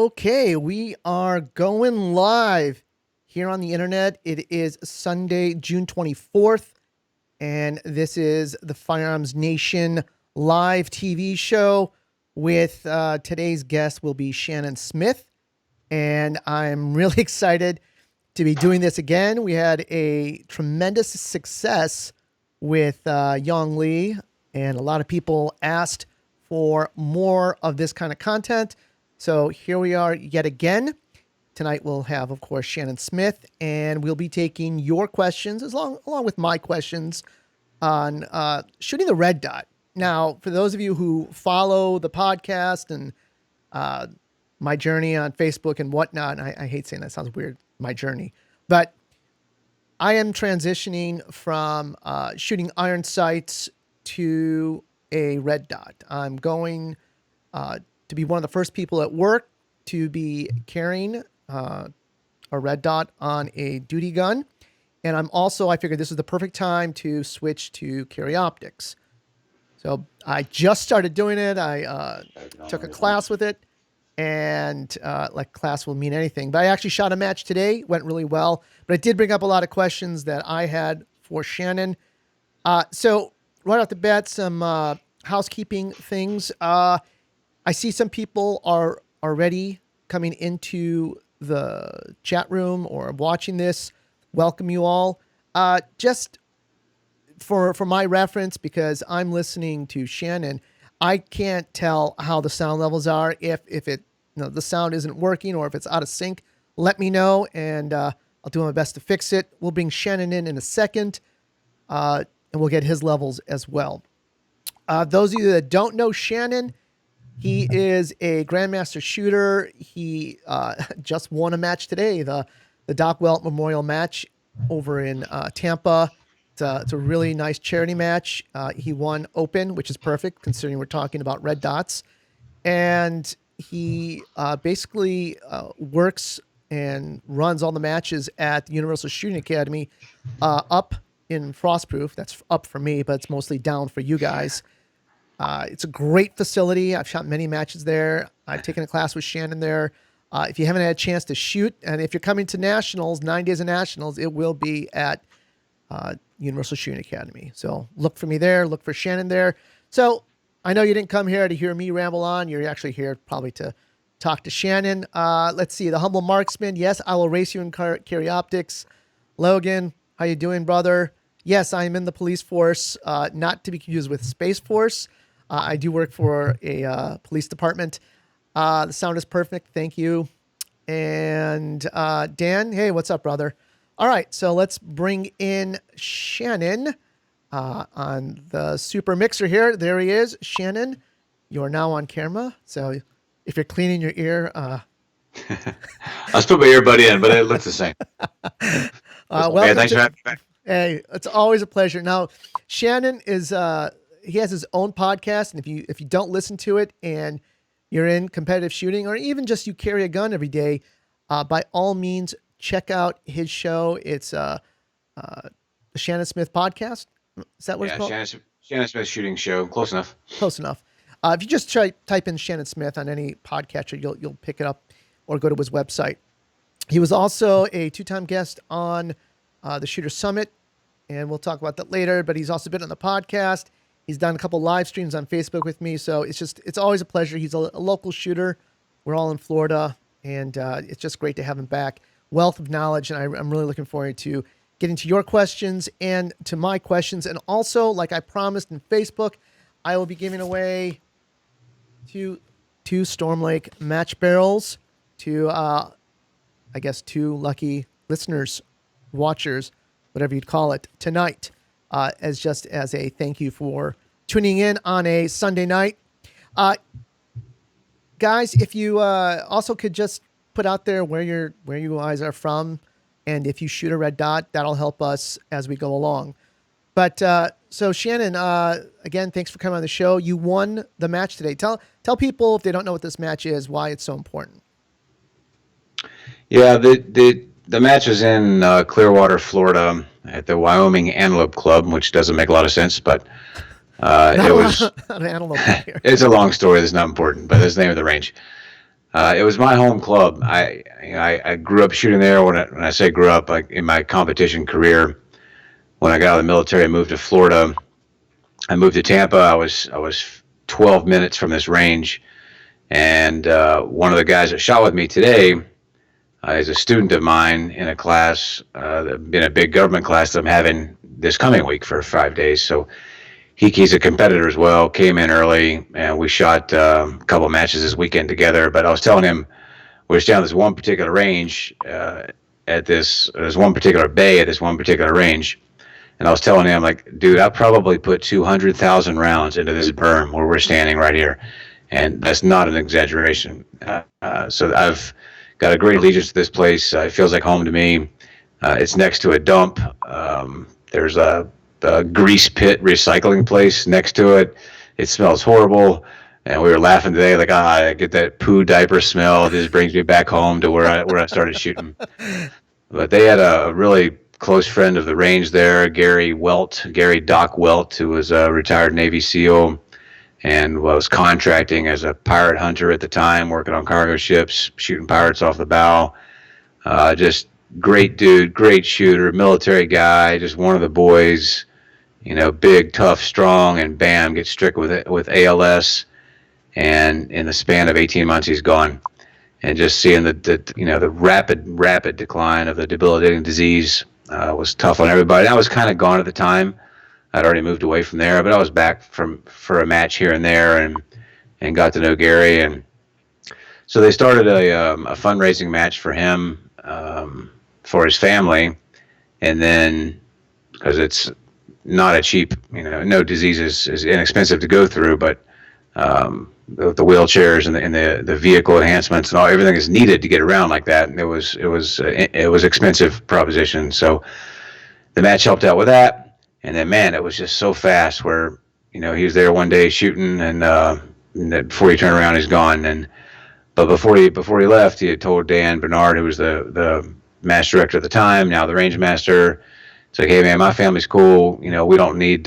Okay, we are going live here on the internet. It is Sunday, June 24th, and this is the Firearms Nation live TV show with today's guest will be Shannon Smith, and I'm really excited to be doing this again. We had a tremendous success with Yong Lee, and a lot of people asked for more of this kind of content. So here we are yet again. Tonight we'll have, of course, Shannon Smith, and we'll be taking your questions along with my questions on shooting the red dot. Now, for those of you who follow the podcast and my journey on Facebook and whatnot, I hate saying that, sounds weird, my journey, but I am transitioning from shooting iron sights to a red dot. I'm going to be one of the first people at work to be carrying a red dot on a duty gun. And I figured this is the perfect time to switch to carry optics. So I just started doing it. I took a class with it, and like class will mean anything, but I actually shot a match today, went really well, but it did bring up a lot of questions that I had for Shannon. So right off the bat, some housekeeping things. I see some people are already coming into the chat room or watching this. Welcome you all. Just for my reference, because I'm listening to Shannon, I can't tell how the sound levels are. If it the sound isn't working or if it's out of sync, let me know, and I'll do my best to fix it. We'll bring Shannon in a second, and we'll get his levels as well. Those of you that don't know Shannon, he is a grandmaster shooter. He just won a match today, the Doc Welt Memorial match over in Tampa. It's a really nice charity match. He won open, which is perfect considering we're talking about red dots. And he basically works and runs all the matches at the Universal Shooting Academy up in Frostproof. That's up for me, but it's mostly down for you guys. It's a great facility. I've shot many matches there. I've taken a class with Shannon there. If you haven't had a chance to shoot, and if you're coming to Nationals, 9 days of Nationals, it will be at Universal Shooting Academy. So look for me there. Look for Shannon there. So I know you didn't come here to hear me ramble on. You're actually here probably to talk to Shannon. Let's see. The Humble Marksman. Yes, I will race you in carry optics. Logan, how you doing, brother? Yes, I am in the police force, not to be confused with Space Force. I do work for a police department. The sound is perfect. Thank you. And Dan, hey, what's up, brother? All right, so let's bring in Shannon on the super mixer here. There he is. Shannon, you are now on camera. So if you're cleaning your ear... I'll just put my earbud in, but it looks the same. Welcome. Thanks for having me back. Hey, it's always a pleasure. Now, Shannon is... he has his own podcast, and if you don't listen to it and you're in competitive shooting, or even just you carry a gun every day, by all means, check out his show. It's the Shannon Smith podcast. Is that what it's called? Shannon Smith Shooting Show. Close enough. Close enough. If you just type in Shannon Smith on any podcatcher, you'll pick it up, or go to his website. He was also a 2-time guest on the Shooter Summit, and we'll talk about that later. But he's also been on the podcast. He's done a couple live streams on Facebook with me. So it's always a pleasure. He's a local shooter. We're all in Florida, and it's just great to have him back. Wealth of knowledge, and I'm really looking forward to getting to your questions and to my questions. And also, like I promised in Facebook, I will be giving away two Storm Lake match barrels to, I guess, 2 lucky listeners, watchers, whatever you'd call it, tonight. As a thank you for tuning in on a Sunday night. Guys, if you also could just put out there where you guys are from, and if you shoot a red dot, that'll help us as we go along. But so Shannon, again, thanks for coming on the show. You won the match today. Tell people, if they don't know what this match is, why it's so important. Yeah, the match is in Clearwater, Florida, at the Wyoming Antelope Club, which doesn't make a lot of sense, but it was. An antelope here. It's a long story that's not important, but that's the name of the range. It was my home club. I grew up shooting there. When I say grew up, like in my competition career, when I got out of the military, I moved to Florida. I moved to Tampa. I was 12 minutes from this range, and one of the guys that shot with me today is a student of mine in a class, in a big government class that I'm having this coming week for 5 days. So he's a competitor as well. Came in early, and we shot a couple matches this weekend together. But I was telling him we was down this one particular range at this one particular bay at this one particular range, and I was telling him like, dude, I probably put 200,000 rounds into this berm where we're standing right here, and that's not an exaggeration. So I've got a great allegiance to this place. It feels like home to me. It's next to a dump. There's a grease pit recycling place next to it. It smells horrible. And we were laughing today, like, I get that poo diaper smell. It just brings me back home to where I started shooting. But they had a really close friend of the range there, Gary Doc Welt, who was a retired Navy SEAL and was contracting as a pirate hunter at the time, working on cargo ships, shooting pirates off the bow. Just great dude, great shooter, military guy, just one of the boys. Big, tough, strong, and bam, gets stricken with ALS, and in the span of 18 months, he's gone. And just seeing the rapid decline of the debilitating disease was tough on everybody. I was kind of gone at the time. I'd already moved away from there, but I was back for a match here and there, and got to know Gary, and so they started a fundraising match for him, for his family, and then because it's not a cheap, no disease is inexpensive to go through, but the wheelchairs and the vehicle enhancements and everything is needed to get around like that, and it was expensive proposition. So the match helped out with that, and then man, it was just so fast. Where he was there one day shooting, and before he turned around, he's gone. But before he left, he had told Dan Bernard, who was the match director at the time, now the range master. It's like, hey man, my family's cool. We don't need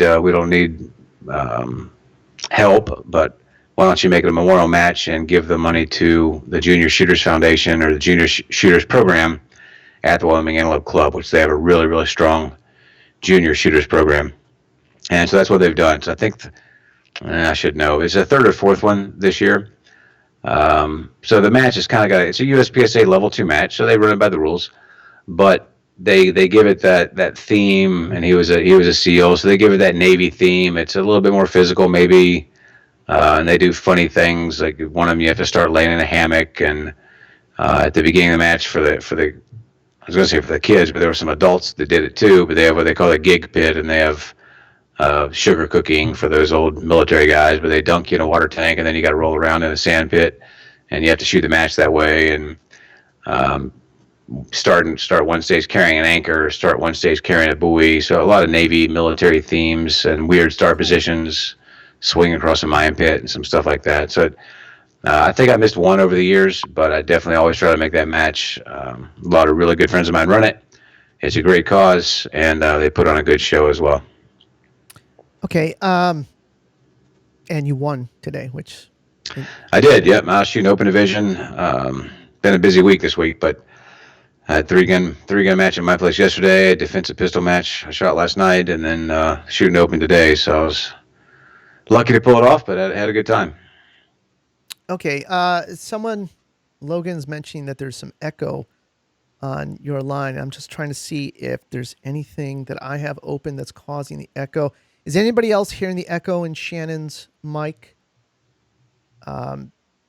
help, but why don't you make it a memorial match and give the money to the Junior Shooters Foundation or the Junior Shooters Program at the Wyoming Antelope Club, which they have a really, really strong Junior Shooters Program. And so that's what they've done. So I think, I should know, it's the third or fourth one this year. So the match is it's a USPSA level 2 match, so they run it by the rules, but they give it that theme, and he was a SEAL, so they give it that Navy theme. It's a little bit more physical, maybe. And they do funny things, like one of them you have to start laying in a hammock, and at the beginning of the match for the I was going to say for the kids, but there were some adults that did it too. But they have what they call a gig pit, and they have sugar cooking for those old military guys. But they dunk you in a water tank, and then you got to roll around in a sand pit, and you have to shoot the match that way. And um, start one stage carrying an anchor, start one stage carrying a buoy. So a lot of Navy military themes and weird start positions, swing across a mine pit, and some stuff like that. So I think I missed one over the years, but I definitely always try to make that match. A lot of really good friends of mine run it. It's a great cause, and they put on a good show as well. Okay. And you won today, which I did. Yep. I was shooting open division. Been a busy week this week, but I had three-gun match at my place yesterday, a defensive pistol match I shot last night, and then shooting open today. So I was lucky to pull it off, but I had a good time. okay. Logan's mentioning that there's some echo on your line. I'm just trying to see if there's anything that I have open that's causing the echo. Is anybody else hearing the echo in Shannon's mic?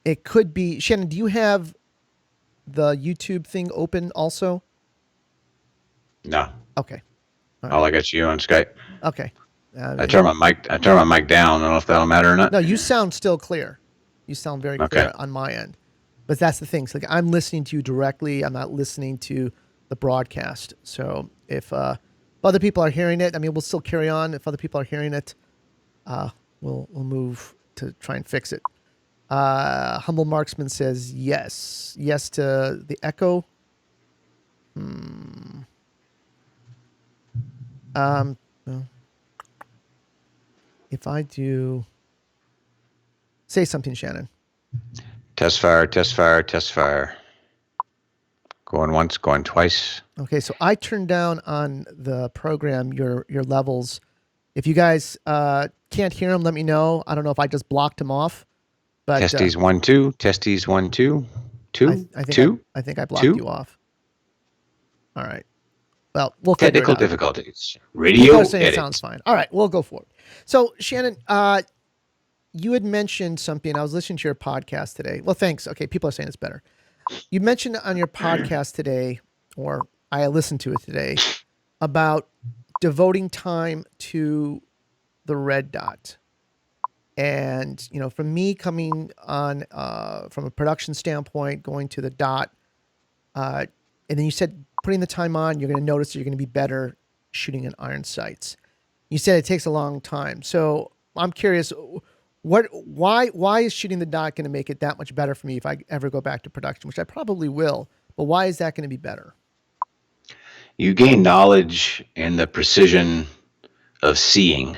It could be Shannon. Do you have the YouTube thing open also? No, Okay. all I got you on Skype. Okay. I turned my mic down. I don't know if that'll matter or not. No, you sound still clear. You sound very clear Okay. on my end. But that's the thing. So, like, I'm listening to you directly. I'm not listening to the broadcast. So if other people are hearing it, I mean, we'll still carry on. If other people are hearing it, we'll move to try and fix it. Humble Marksman says yes. Yes to the echo. Well, if I do say something, Shannon. Test fire, test fire, test fire. Going once, going twice. Okay, so I turned down on the program your levels. If you guys can't hear them, let me know. I don't know if I just blocked them off, but Testes 1, 2. Testes 1, 2. 2, I think 2, I think I blocked 2. you off. All right. Well, we'll figure it Technical out. difficulties. People Radio are saying it edit. sounds fine. All right, we'll go for it. So, Shannon, you had mentioned something. I was listening to your podcast today. Well, thanks. Okay, people are saying it's better. You mentioned on your podcast today, or I listened to it today, about devoting time to the red dot. And, you know, from me coming on from a production standpoint, going to the dot, and then you said putting the time on, you're going to notice that you're going to be better shooting in iron sights. You said it takes a long time. So I'm curious, why is shooting the dot going to make it that much better for me if I ever go back to production, which I probably will, but why is that going to be better? You gain knowledge and the precision of seeing.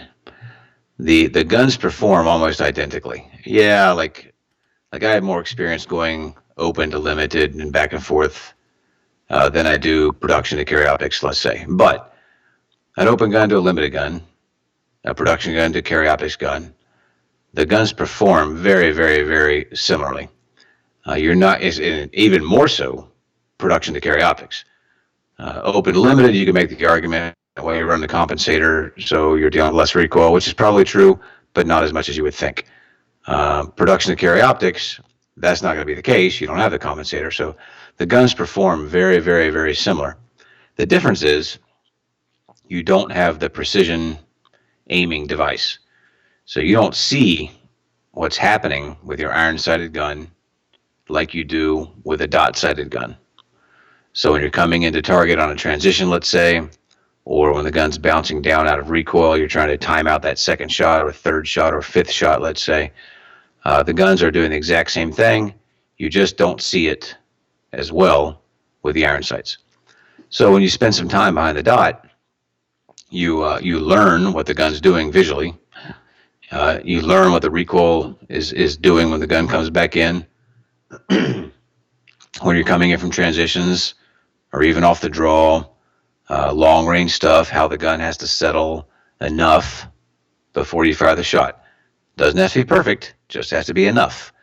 The guns perform almost identically. Yeah, like I have more experience going open to limited and back and forth than I do production to carry optics, let's say. But an open gun to a limited gun, a production gun to carry optics gun, the guns perform very, very, very similarly. You're not, even more so, production to carry optics. Open to limited, you can make the argument when you run the compensator, so you're dealing with less recoil, which is probably true, but not as much as you would think. Production to carry optics, that's not going to be the case. You don't have the compensator, so the guns perform very, very, very similar. The difference is you don't have the precision aiming device, so you don't see what's happening with your iron-sighted gun like you do with a dot-sighted gun. So when you're coming into target on a transition, let's say, or when the gun's bouncing down out of recoil, you're trying to time out that second shot or third shot or fifth shot, let's say, the guns are doing the exact same thing. You just don't see it as well with the iron sights. So when you spend some time behind the dot, you learn what the gun's doing visually. You learn what the recoil is doing when the gun comes back in. When you're coming in from transitions or even off the draw, long range stuff, how the gun has to settle enough before you fire the shot. Doesn't have to be perfect, just has to be enough.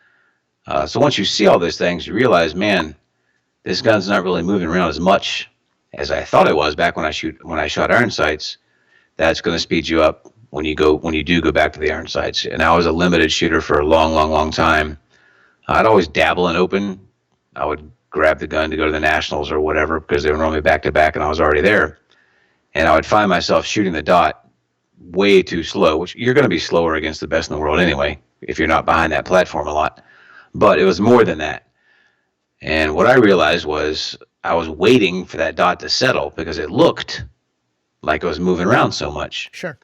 So once you see all those things, you realize, man, this gun's not really moving around as much as I thought it was back when I shot iron sights. That's going to speed you up when you do go back to the iron sights. And I was a limited shooter for a long, long, long time. I'd always dabble in open. I would grab the gun to go to the nationals or whatever because they were normally back to back and I was already there. And I would find myself shooting the dot way too slow, which you're going to be slower against the best in the world anyway if you're not behind that platform a lot. But it was more than that. And what I realized was I was waiting for that dot to settle because it looked like it was moving around so much. Sure.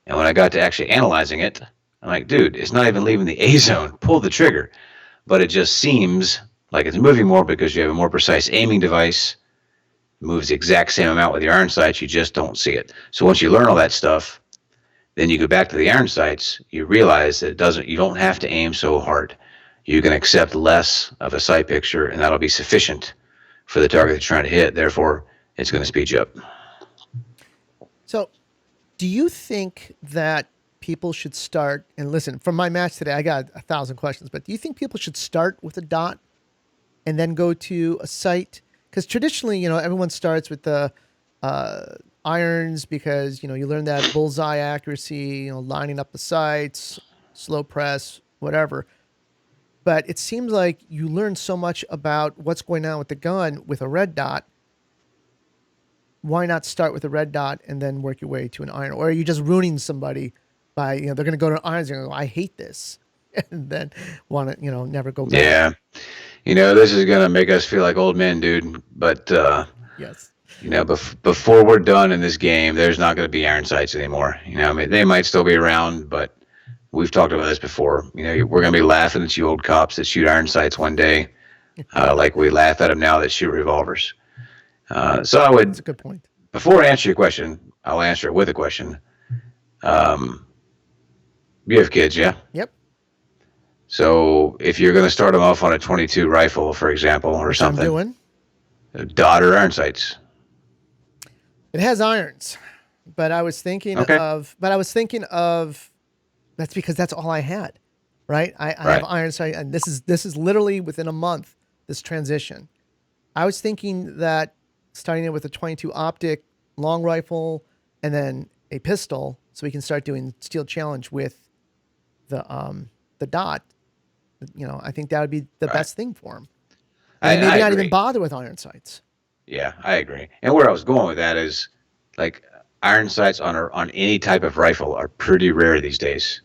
And when I got to actually analyzing it, I'm like, dude, it's not even leaving the A zone. Pull the trigger. But it just seems like it's moving more because you have a more precise aiming device. It moves the exact same amount with your iron sights. You just don't see it. So once you learn all that stuff, then you go back to the iron sights. You realize that you don't have to aim so hard. You can accept less of a sight picture, and that'll be sufficient for the target you're trying to hit. Therefore, it's going to speed you up. So, do you think that people should start, and listen, from my match today, I got 1,000 questions, but do you think people should start with a dot and then go to a sight? Because traditionally, everyone starts with the irons because, you learn that bullseye accuracy, lining up the sights, slow press, whatever. But it seems like you learn so much about what's going on with the gun with a red dot. Why not start with a red dot and then work your way to an iron? Or are you just ruining somebody by, they're going to go to irons and go, I hate this. And then want to, never go back. Yeah. This is going to make us feel like old men, dude. But, yes. Before we're done in this game, there's not going to be iron sights anymore. They might still be around, but we've talked about this before. We're going to be laughing at you old cops that shoot iron sights one day, like we laugh at them now that shoot revolvers. So I would. That's a good point. Before I answer your question, I'll answer it with a question. You have kids, yeah? Yep. So if you're going to start them off on a 22 rifle, for example, or which I'm something, doing. dot or iron sights. It has irons, but I was thinking Okay. of, that's because that's all I had, right? I have Right. iron sight, and this is literally within a month, this transition. I was thinking that starting it with a 22 optic long rifle and then a pistol, so we can start doing steel challenge with the dot. I think that would be the Right. best thing for him, and then I maybe not even agree. bother with iron sights. Yeah, I agree. And where I was going with that is, like, iron sights on any type of rifle are pretty rare these days.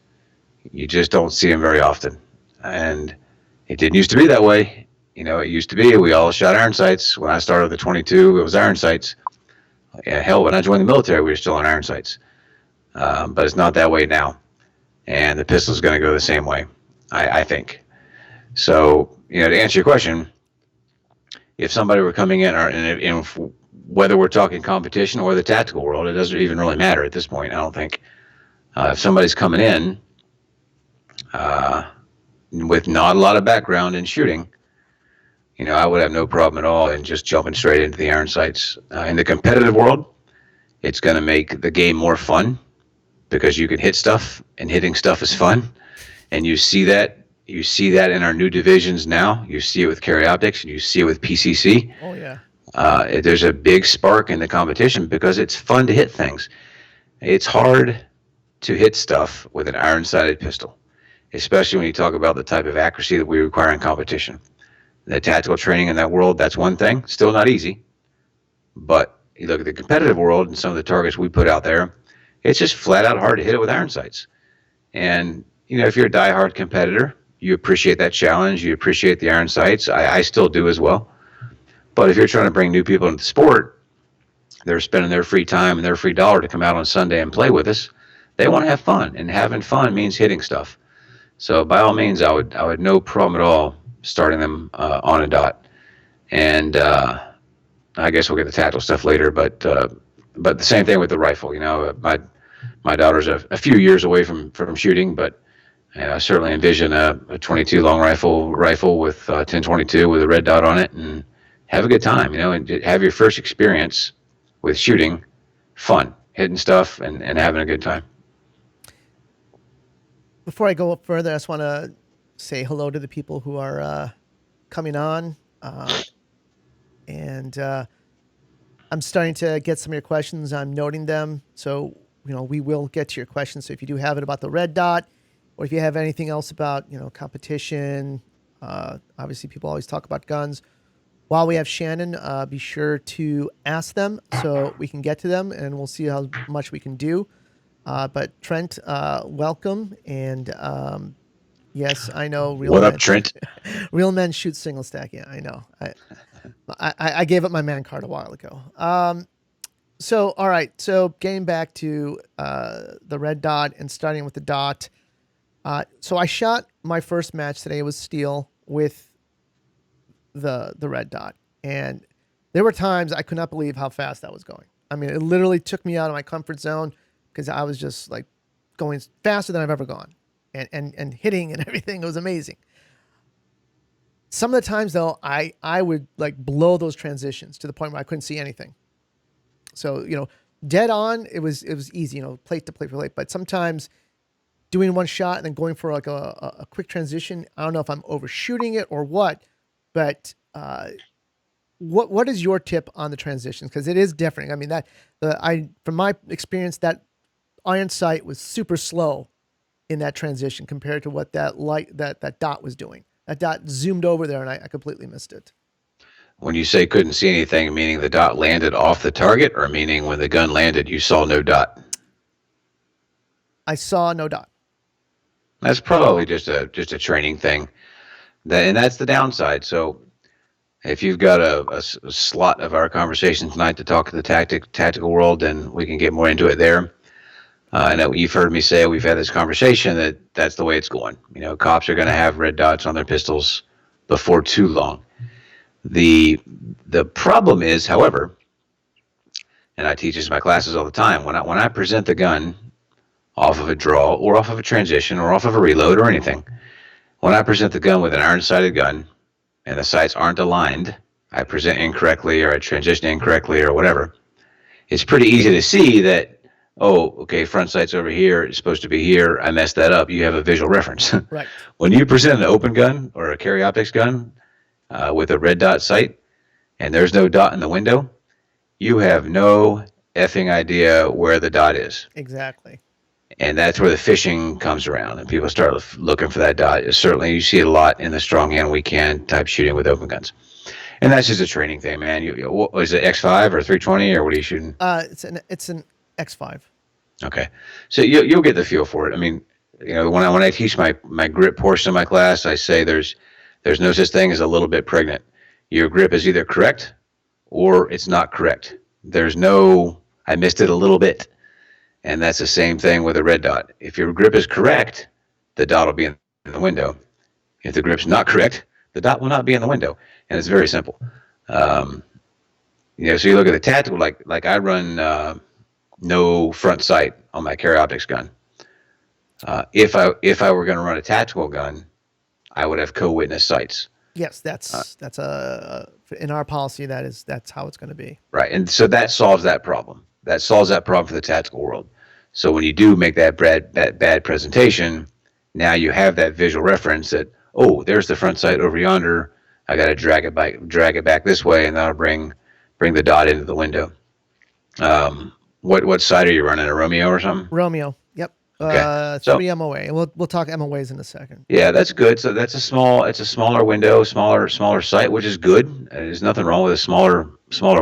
You just don't see them very often, and it didn't used to be that way. It used to be we all shot iron sights. When I started the 22, it was iron sights. Yeah, hell, when I joined the military, we were still on iron sights. But it's not that way now, and the pistol's going to go the same way, I think. So, to answer your question, if somebody were coming in, or in whether we're talking competition or the tactical world, it doesn't even really matter at this point. I don't think if somebody's coming in uh, with not a lot of background in shooting, I would have no problem at all in just jumping straight into the iron sights. In the competitive world, it's going to make the game more fun because you can hit stuff, and hitting stuff is fun. And you see that. You see that in our new divisions now. You see it with carry optics, and you see it with PCC. Oh yeah. There's a big spark in the competition because it's fun to hit things. It's hard to hit stuff with an iron-sighted pistol, especially when you talk about the type of accuracy that we require in competition. The tactical training in that world, that's one thing. Still not easy, but you look at the competitive world and some of the targets we put out there, it's just flat out hard to hit it with iron sights. And if you're a diehard competitor, you appreciate that challenge. You appreciate the iron sights. I still do as well. But if you're trying to bring new people into the sport, they're spending their free time and their free dollar to come out on Sunday and play with us. They want to have fun, and having fun means hitting stuff. So by all means, I would no problem at all starting them on a dot. And I guess we'll get the tactical stuff later, but the same thing with the rifle. My daughter's a few years away from shooting, but I certainly envision a 22 long rifle with 1022 with a red dot on it, and have a good time. And have your first experience with shooting fun, hitting stuff, and having a good time. Before I go up further, I just want to say hello to the people who are coming on, and I'm starting to get some of your questions. I'm noting them, so we will get to your questions. So if you do have it about the red dot, or if you have anything else about competition, obviously people always talk about guns. While we have Shannon, be sure to ask them so we can get to them, and we'll see how much we can do. But Trent, welcome, and yes, I know real What men. up, Trent? Real men shoot single stack. Yeah, I know. I gave up my man card a while ago. So all right. So getting back to the red dot and starting with the dot. So I shot my first match today. It was steel with the red dot, and there were times I could not believe how fast that was going. I mean, it literally took me out of my comfort zone because I was just like going faster than I've ever gone, and hitting and everything. It was amazing. Some of the times though, I would like blow those transitions to the point where I couldn't see anything. So dead on, it was easy, plate to plate for plate. But sometimes doing one shot and then going for like a quick transition, I don't know if I'm overshooting it or what, but what is your tip on the transitions? Because it is different. I mean from my experience, that iron sight was super slow in that transition compared to what that dot was doing. That dot zoomed over there, and I completely missed it. When you say couldn't see anything, meaning the dot landed off the target, or meaning when the gun landed, you saw no dot? I saw no dot. That's probably just a training thing. And that's the downside. So if you've got a slot of our conversation tonight to talk to the tactical world, then we can get more into it there. I know you've heard me say, we've had this conversation, that's the way it's going. Cops are going to have red dots on their pistols before too long. The problem is, however, and I teach this in my classes all the time, when I present the gun off of a draw or off of a transition or off of a reload or anything, When I present the gun with an iron-sighted gun and the sights aren't aligned, I present incorrectly or I transition incorrectly or whatever, it's pretty easy to see that, oh, okay, front sight's over here, it's supposed to be here, I messed that up. You have a visual reference. Right. When you present an open gun or a carry optics gun with a red dot sight and there's no dot in the window, you have no effing idea where the dot is. Exactly. And that's where the phishing comes around and people start looking for that dot. Certainly, you see it a lot in the strong hand weekend type shooting with open guns. And that's just a training thing, man. What was it, X5 or 320 or what are you shooting? It's an X5. Okay, so you'll get the feel for it. I mean, when I teach my grip portion of my class, I say there's no such thing as a little bit pregnant. Your grip is either correct or it's not correct. There's no I missed it a little bit, and that's the same thing with a red dot. If your grip is correct, the dot will be in the window. If the grip's not correct, the dot will not be in the window, and it's very simple. So you look at the tactical, like I run no front sight on my carry optics gun. If I were going to run a tactical gun, I would have co-witness sights. Yes, that's in our policy. That's how it's going to be. Right, and so that solves that problem. That solves that problem for the tactical world. So when you do make that bad presentation, now you have that visual reference that, oh, there's the front sight over yonder. I got to drag it back this way, and that'll bring the dot into the window. What sight are you running? A Romeo or something? Romeo. Yep. Okay. 3 MOA. And we'll talk MOAs in a second. Yeah, that's good. So it's a smaller window, smaller sight, which is good. There's nothing wrong with a smaller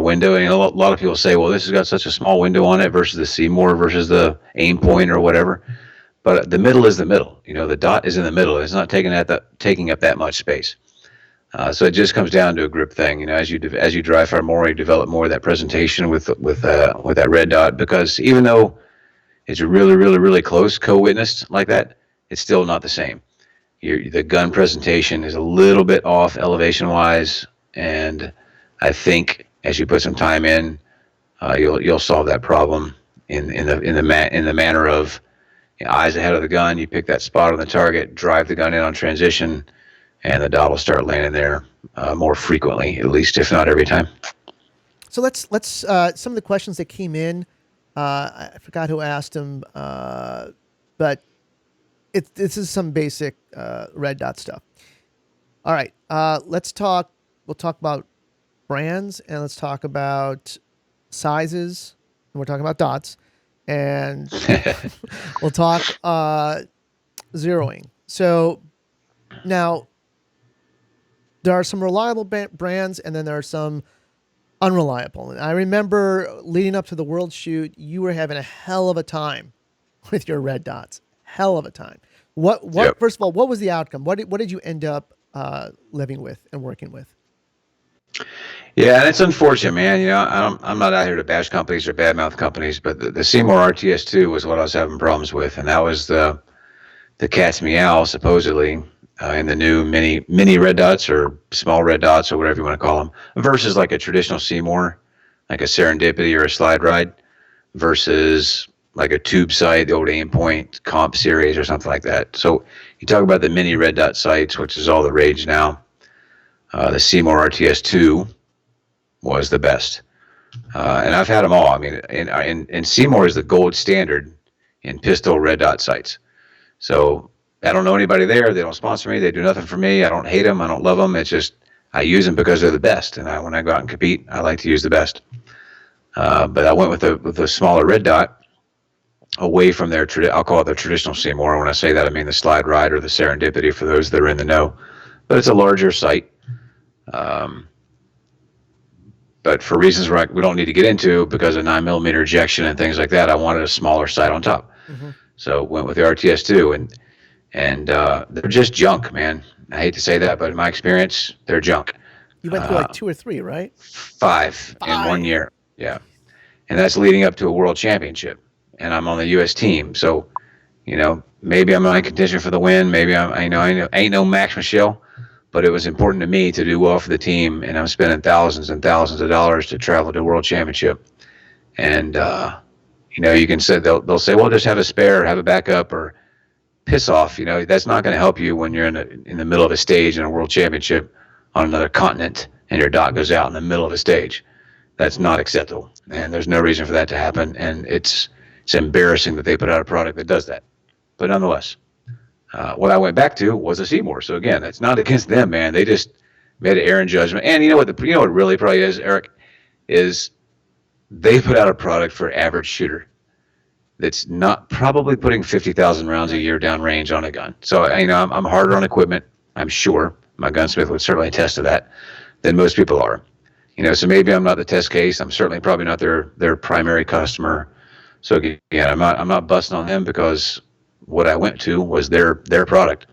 window. And a lot of people say, well, this has got such a small window on it versus the Seymour versus the aim point or whatever. But the middle is the middle. The dot is in the middle. It's not taking up that much space. So it just comes down to a grip thing. As you dry fire more, you develop more of that presentation with that red dot. Because even though it's really, really, really close, co-witnessed like that, it's still not the same. The gun presentation is a little bit off elevation-wise, and I think as you put some time in, you'll solve that problem in the manner of eyes ahead of the gun. You pick that spot on the target, drive the gun in on transition, and the dot will start landing there more frequently, at least if not every time. So let's some of the questions that came in. I forgot who asked them, but this is some basic red dot stuff. All right, let's talk. We'll talk about brands and let's talk about sizes. And we're talking about dots, and we'll talk zeroing. So now there are some reliable brands, and then there are some unreliable. And I remember leading up to the World Shoot, you were having a hell of a time with your red dots. Hell of a time. What? Yep. First of all, what was the outcome? What did you end up living with and working with? Yeah, and it's unfortunate, man. I'm not out here to bash companies or badmouth companies, but the Seymour RTS2 was what I was having problems with, and that was the cat's meow, supposedly, in the new mini red dots or small red dots or whatever you want to call them, versus like a traditional Seymour, like a Serendipity or a Slide Ride, versus like a tube sight, the old aim point comp series or something like that. So you talk about the mini red dot sights, which is all the rage now. The Seymour RTS2 was the best. And I've had them all. I mean, and Seymour is the gold standard in pistol red dot sights. So I don't know anybody there. They don't sponsor me. They do nothing for me. I don't hate them. I don't love them. It's just I use them because they're the best. And when I go out and compete, I like to use the best. But I went with a smaller red dot away from their I'll call it the traditional Seymour. When I say that, I mean the Slide Ride or the Serendipity for those that are in the know. But it's a larger sight. But for reasons we don't need to get into, because of 9mm ejection and things like that, I wanted a smaller sight on top. Mm-hmm. So went with the RTS2, and they're just junk, man. I hate to say that, but in my experience, they're junk. You went through like 2 or 3, right? Five in 1 year, yeah. And that's leading up to a world championship, and I'm on the U.S. team. So, maybe I'm not in contention for the win. Maybe I ain't no Max Michelle. But it was important to me to do well for the team, and I'm spending thousands and thousands of dollars to travel to a world championship. And you can say they'll say, well, just have a spare, have a backup, or piss off. That's not going to help you when you're in the middle of a stage in a world championship on another continent and your dot goes out in the middle of a stage. That's not acceptable, and there's no reason for that to happen. And it's embarrassing that they put out a product that does that. But nonetheless, what I went back to was a Seymour. So again, that's not against them, man. They just made an error in judgment. And what really probably is, Eric, is they put out a product for average shooter that's not probably putting 50,000 rounds a year downrange on a gun. So I'm harder on equipment. I'm sure my gunsmith would certainly attest to that than most people are. So maybe I'm not the test case. I'm certainly probably not their primary customer. So again, I'm not busting on them because what I went to was their product.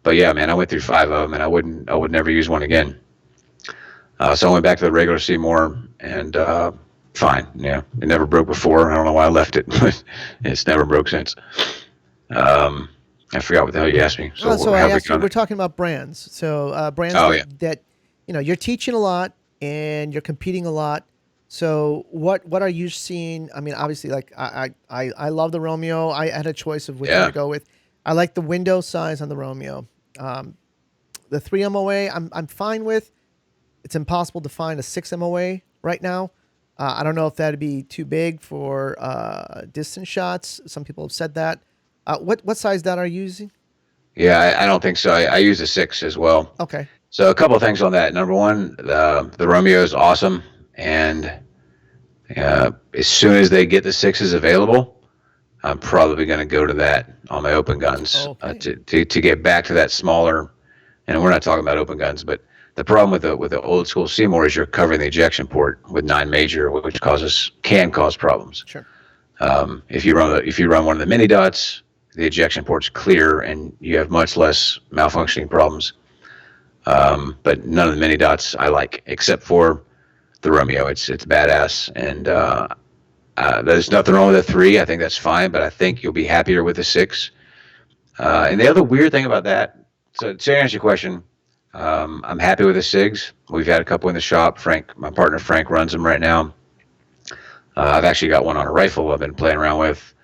But yeah, man, I went through 5 of them, and I would never use one again. So I went back to the regular Seymour, and fine. Yeah, it never broke before. I don't know why I left it, but it's never broke since. I forgot what the hell you asked me. So I asked you, we're talking about brands. So brands that you're teaching a lot and you're competing a lot. So what are you seeing? I mean, obviously, like I love the Romeo. I had a choice of which one to go with. I like the window size on the Romeo. The 3 MOA I'm fine with. It's impossible to find a 6 MOA right now. I don't know if that'd be too big for distance shots. Some people have said that. What size that are you using? Yeah, I don't think so. I use a 6 as well. Okay. So a couple of things on that. Number one, the Romeo is awesome, and as soon as they get the 6s available, I'm probably going to go to that on my open guns to get back to that smaller. And we're not talking about open guns, but the problem with the old school Seymour is you're covering the ejection port with 9 major, which can cause problems. Sure. If you run one of the mini dots, the ejection port's clear and you have much less malfunctioning problems. But none of the mini dots I like, except for the Romeo. It's badass, and there's nothing wrong with a 3. I think that's fine, but I think you'll be happier with a 6. And the other weird thing about that, so to answer your question, I'm happy with the SIGs. We've had a couple in the shop. My partner Frank runs them right now. I've actually got one on a rifle I've been playing around with.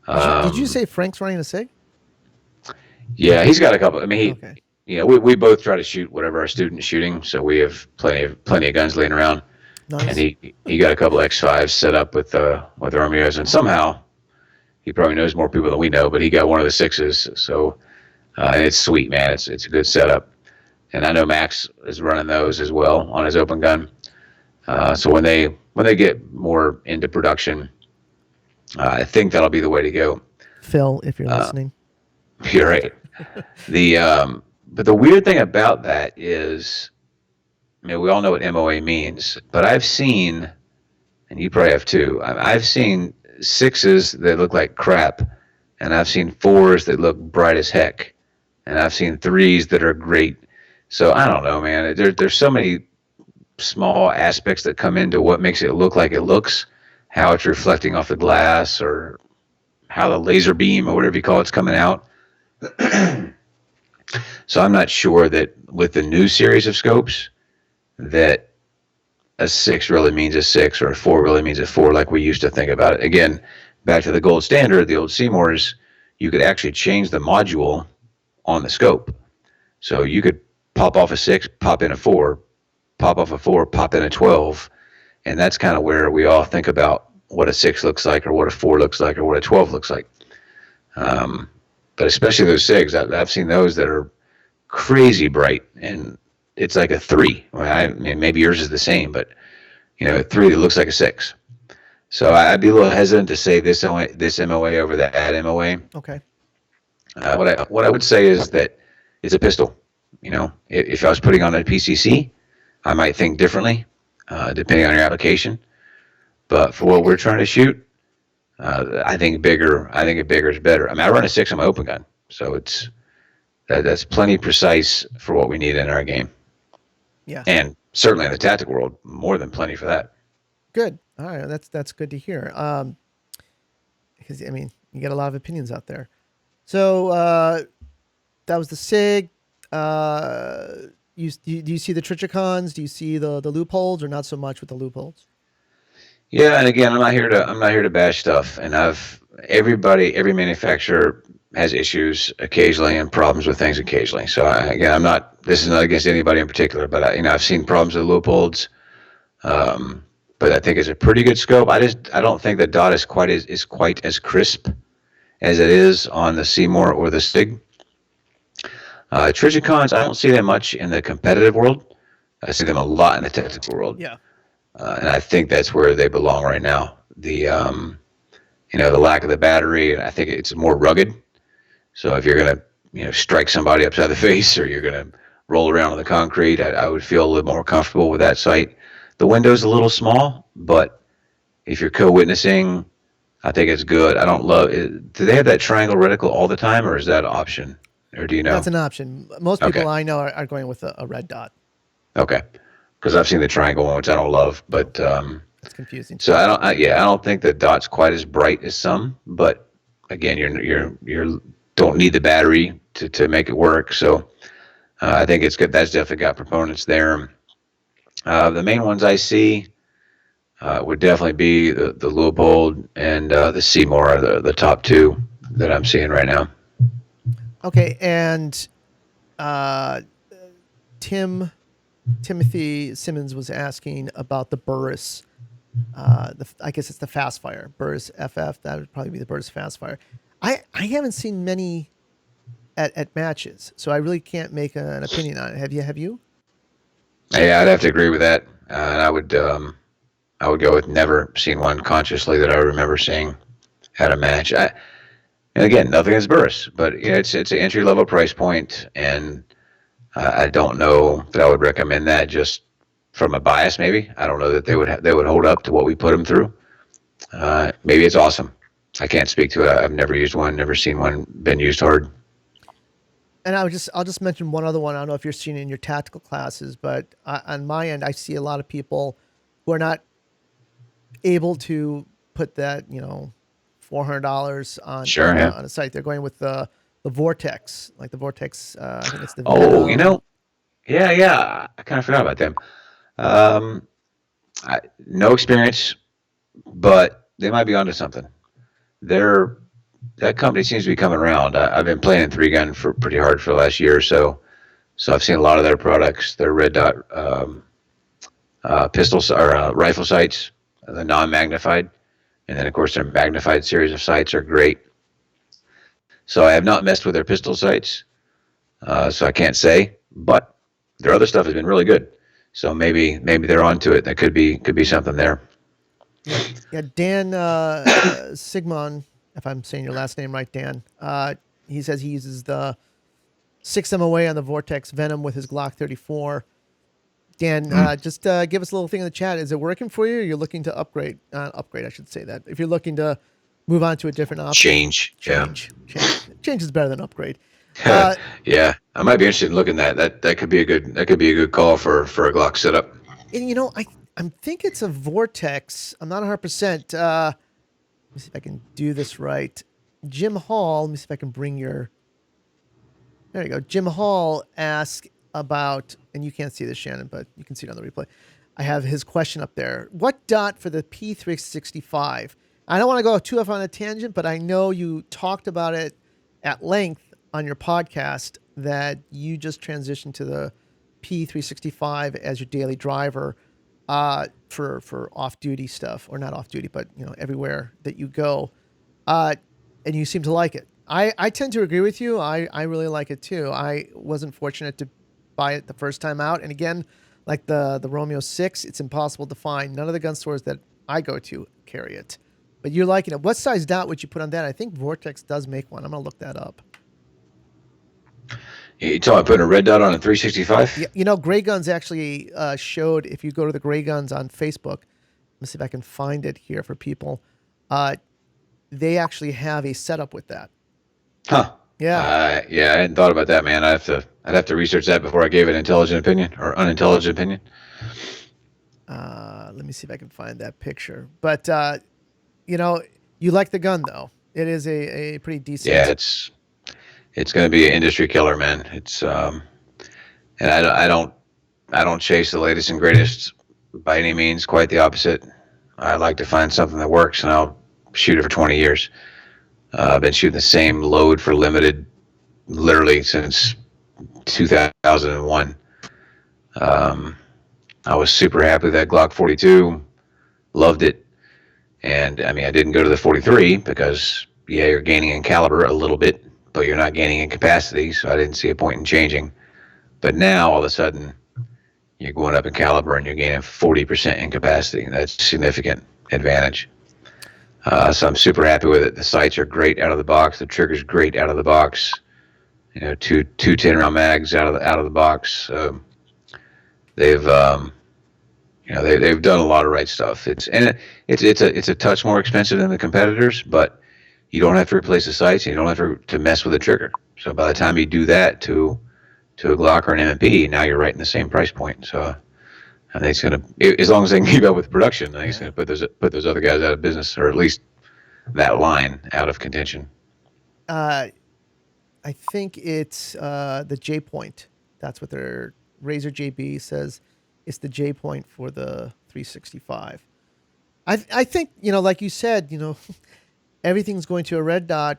Did you say Frank's running a SIG? Yeah, he's got a couple. I mean, we both try to shoot whatever our student is shooting, so we have plenty of guns laying around. Nice. And he got a couple X5s set up with Romeos, and somehow he probably knows more people than we know, but he got one of the 6s. So it's sweet, man. It's a good setup. And I know Max is running those as well on his open gun. So when they get more into production, I think that'll be the way to go. Phil, if you're listening. You're right. But the weird thing about that is, I mean, we all know what MOA means, but I've seen, and you probably have too, I've seen 6s that look like crap, and I've seen 4s that look bright as heck, and I've seen 3s that are great. So I don't know, man. There's so many small aspects that come into what makes it look like it looks, how it's reflecting off the glass, or how the laser beam or whatever you call it's coming out. So I'm not sure that with the new series of scopes that a 6 really means a 6 or a 4 really means a 4 like we used to think about it. Again, back to the gold standard, the old Seymours, you could actually change the module on the scope. So you could pop off a 6, pop in a 4, pop off a 4, pop in a 12, and that's kind of where we all think about what a 6 looks like or what a 4 looks like or what a 12 looks like. But especially those SIGs, I've seen those that are crazy bright, and it's like a 3. I mean, maybe yours is the same, but a 3 that looks like a 6. So I'd be a little hesitant to say this MOA over that MOA. Okay. What I would say is that it's a pistol. If I was putting on a PCC, I might think differently, depending on your application. But for what we're trying to shoot, I think bigger is better. I mean, I run a 6 on my open gun, so that's plenty precise for what we need in our game. Yeah. And certainly in the tactical world, more than plenty for that. Good. All right, that's good to hear. Because I mean, you get a lot of opinions out there. So that was the SIG. Do you see the Trichicons? Do you see the loopholes, or not so much with the loopholes? Yeah, and again, I'm not here to bash stuff, and I've every manufacturer has issues occasionally and problems with things occasionally. So again, this is not against anybody in particular, but I've seen problems with Leopold's. But I think it's a pretty good scope. I don't think the dot is quite as crisp as it is on the Seymour or the Sig. Trigicons, I don't see them much in the competitive world. I see them a lot in the technical world, Yeah. and I think that's where they belong right now. The lack of the battery, I think it's more rugged. So if you're gonna strike somebody upside the face, or you're gonna roll around on the concrete, I would feel a little more comfortable with that sight. The window's a little small, but if you're co-witnessing, I think it's good. I don't love it. Do they have that triangle reticle all the time, or is that an option? Or do you know? That's an option. Most Okay, people I know are going with a red dot. okay. Because I've seen the triangle one, which I don't love, but It's confusing. so I don't think the dot's quite as bright as some, but again, you're don't need the battery to make it work. So I think it's good. That's definitely got proponents there. The main ones I see would definitely be the Leupold and the Seymour, are the top two that I'm seeing right now. Okay, and Timothy Simmons was asking about the Burris. I guess it's the Fast Fire Burris FF. That would probably be the Burris Fast Fire. I haven't seen many at matches, so I really can't make an opinion on it. Have you? Yeah, I'd have to agree with that. And I would go with never seen one consciously that I remember seeing at a match. And again, nothing against Burris, but yeah, it's an entry level price point, and I don't know that I would recommend that just from a bias. Maybe I don't know that they would hold up to what we put them through. Maybe it's awesome. I can't speak to it. I've never used one, never seen one been used hard. And I'll just mention one other one. I don't know if you're seeing it in your tactical classes, but on my end, I see a lot of people who are not able to put that $400 Sure, yeah. on a site. They're going with the Vortex, like the Vortex. I think it's the Oh, Venom. yeah. I kind of forgot about them. Um, no experience, but they might be onto something. They're that company seems to be coming around. I've been playing three gun for pretty hard for the last year or so, so I've seen a lot of their products. Their red dot pistols or rifle sights, the non-magnified, and then of course their magnified series of sights are great. So I have not messed with their pistol sights, so I can't say. But their other stuff has been really good. So maybe they're onto it. That could be something there. Yeah, yeah. Dan Sigmon, if I'm saying your last name right, Dan. He says he uses the 6 MOA on the Vortex Venom with his Glock 34. Dan, just give us a little thing in the chat. Is it working for you? Or you're looking to upgrade? Upgrade, I should say that. If you're looking to move on to a different option, Change, yeah. change is better than upgrade. Yeah, I might be interested in looking at that. That could be a good call for a Glock setup. And I think it's a Vortex. I'm not 100%. Let me see if I can do this right. Jim Hall. Let me see if I can bring your. There you go. Jim Hall asked about, and you can't see this, Shannon, but you can see it on the replay. I have his question up there. What dot for the P365? I don't want to go too off on a tangent, but I know you talked about it at length on your podcast that you just transitioned to the P365 as your daily driver for off-duty stuff, or not off-duty, but everywhere that you go, and you seem to like it. I tend to agree with you. I really like it too. I wasn't fortunate to buy it the first time out, and again, like the Romeo 6, it's impossible to find. None of the gun stores that I go to carry it. But you're liking it. What size dot would you put on that? I think Vortex does make one. I'm gonna look that up. You talking about putting a red dot on a 365? Yeah, Gray Guns actually showed, if you go to the Gray Guns on Facebook, let me see if I can find it here for people. They actually have a setup with that. Huh. Yeah. Yeah, I hadn't thought about that, man. I'd have to research that before I gave an intelligent opinion or unintelligent opinion. Let me see if I can find that picture. But you like the gun though. It is a pretty decent. Yeah, it's going to be an industry killer, man. It's and I don't chase the latest and greatest by any means. Quite the opposite. I like to find something that works, and I'll shoot it for 20 years. I've been shooting the same load for limited literally since 2001. Um, I was super happy with that Glock 42, loved it. And I mean, I didn't go to the 43 because, yeah, you're gaining in caliber a little bit, but you're not gaining in capacity. So I didn't see a point in changing. But now all of a sudden, you're going up in caliber and you're gaining 40% in capacity. That's a significant advantage. So I'm super happy with it. The sights are great out of the box. The trigger's great out of the box. You know, two 10 round mags out of the box. They've they've done a lot of right stuff. It's a touch more expensive than the competitors, but you don't have to replace the sights and you don't have to mess with the trigger. So by the time you do that to a Glock or an M&P, now you're right in the same price point. So I think it's gonna, as long as they can keep up with production, I think it's gonna put those other guys out of business, or at least that line out of contention. Uh, I think it's the J point. That's what their Razor JB says. It's the J point for the 365. I think, like you said, everything's going to a red dot.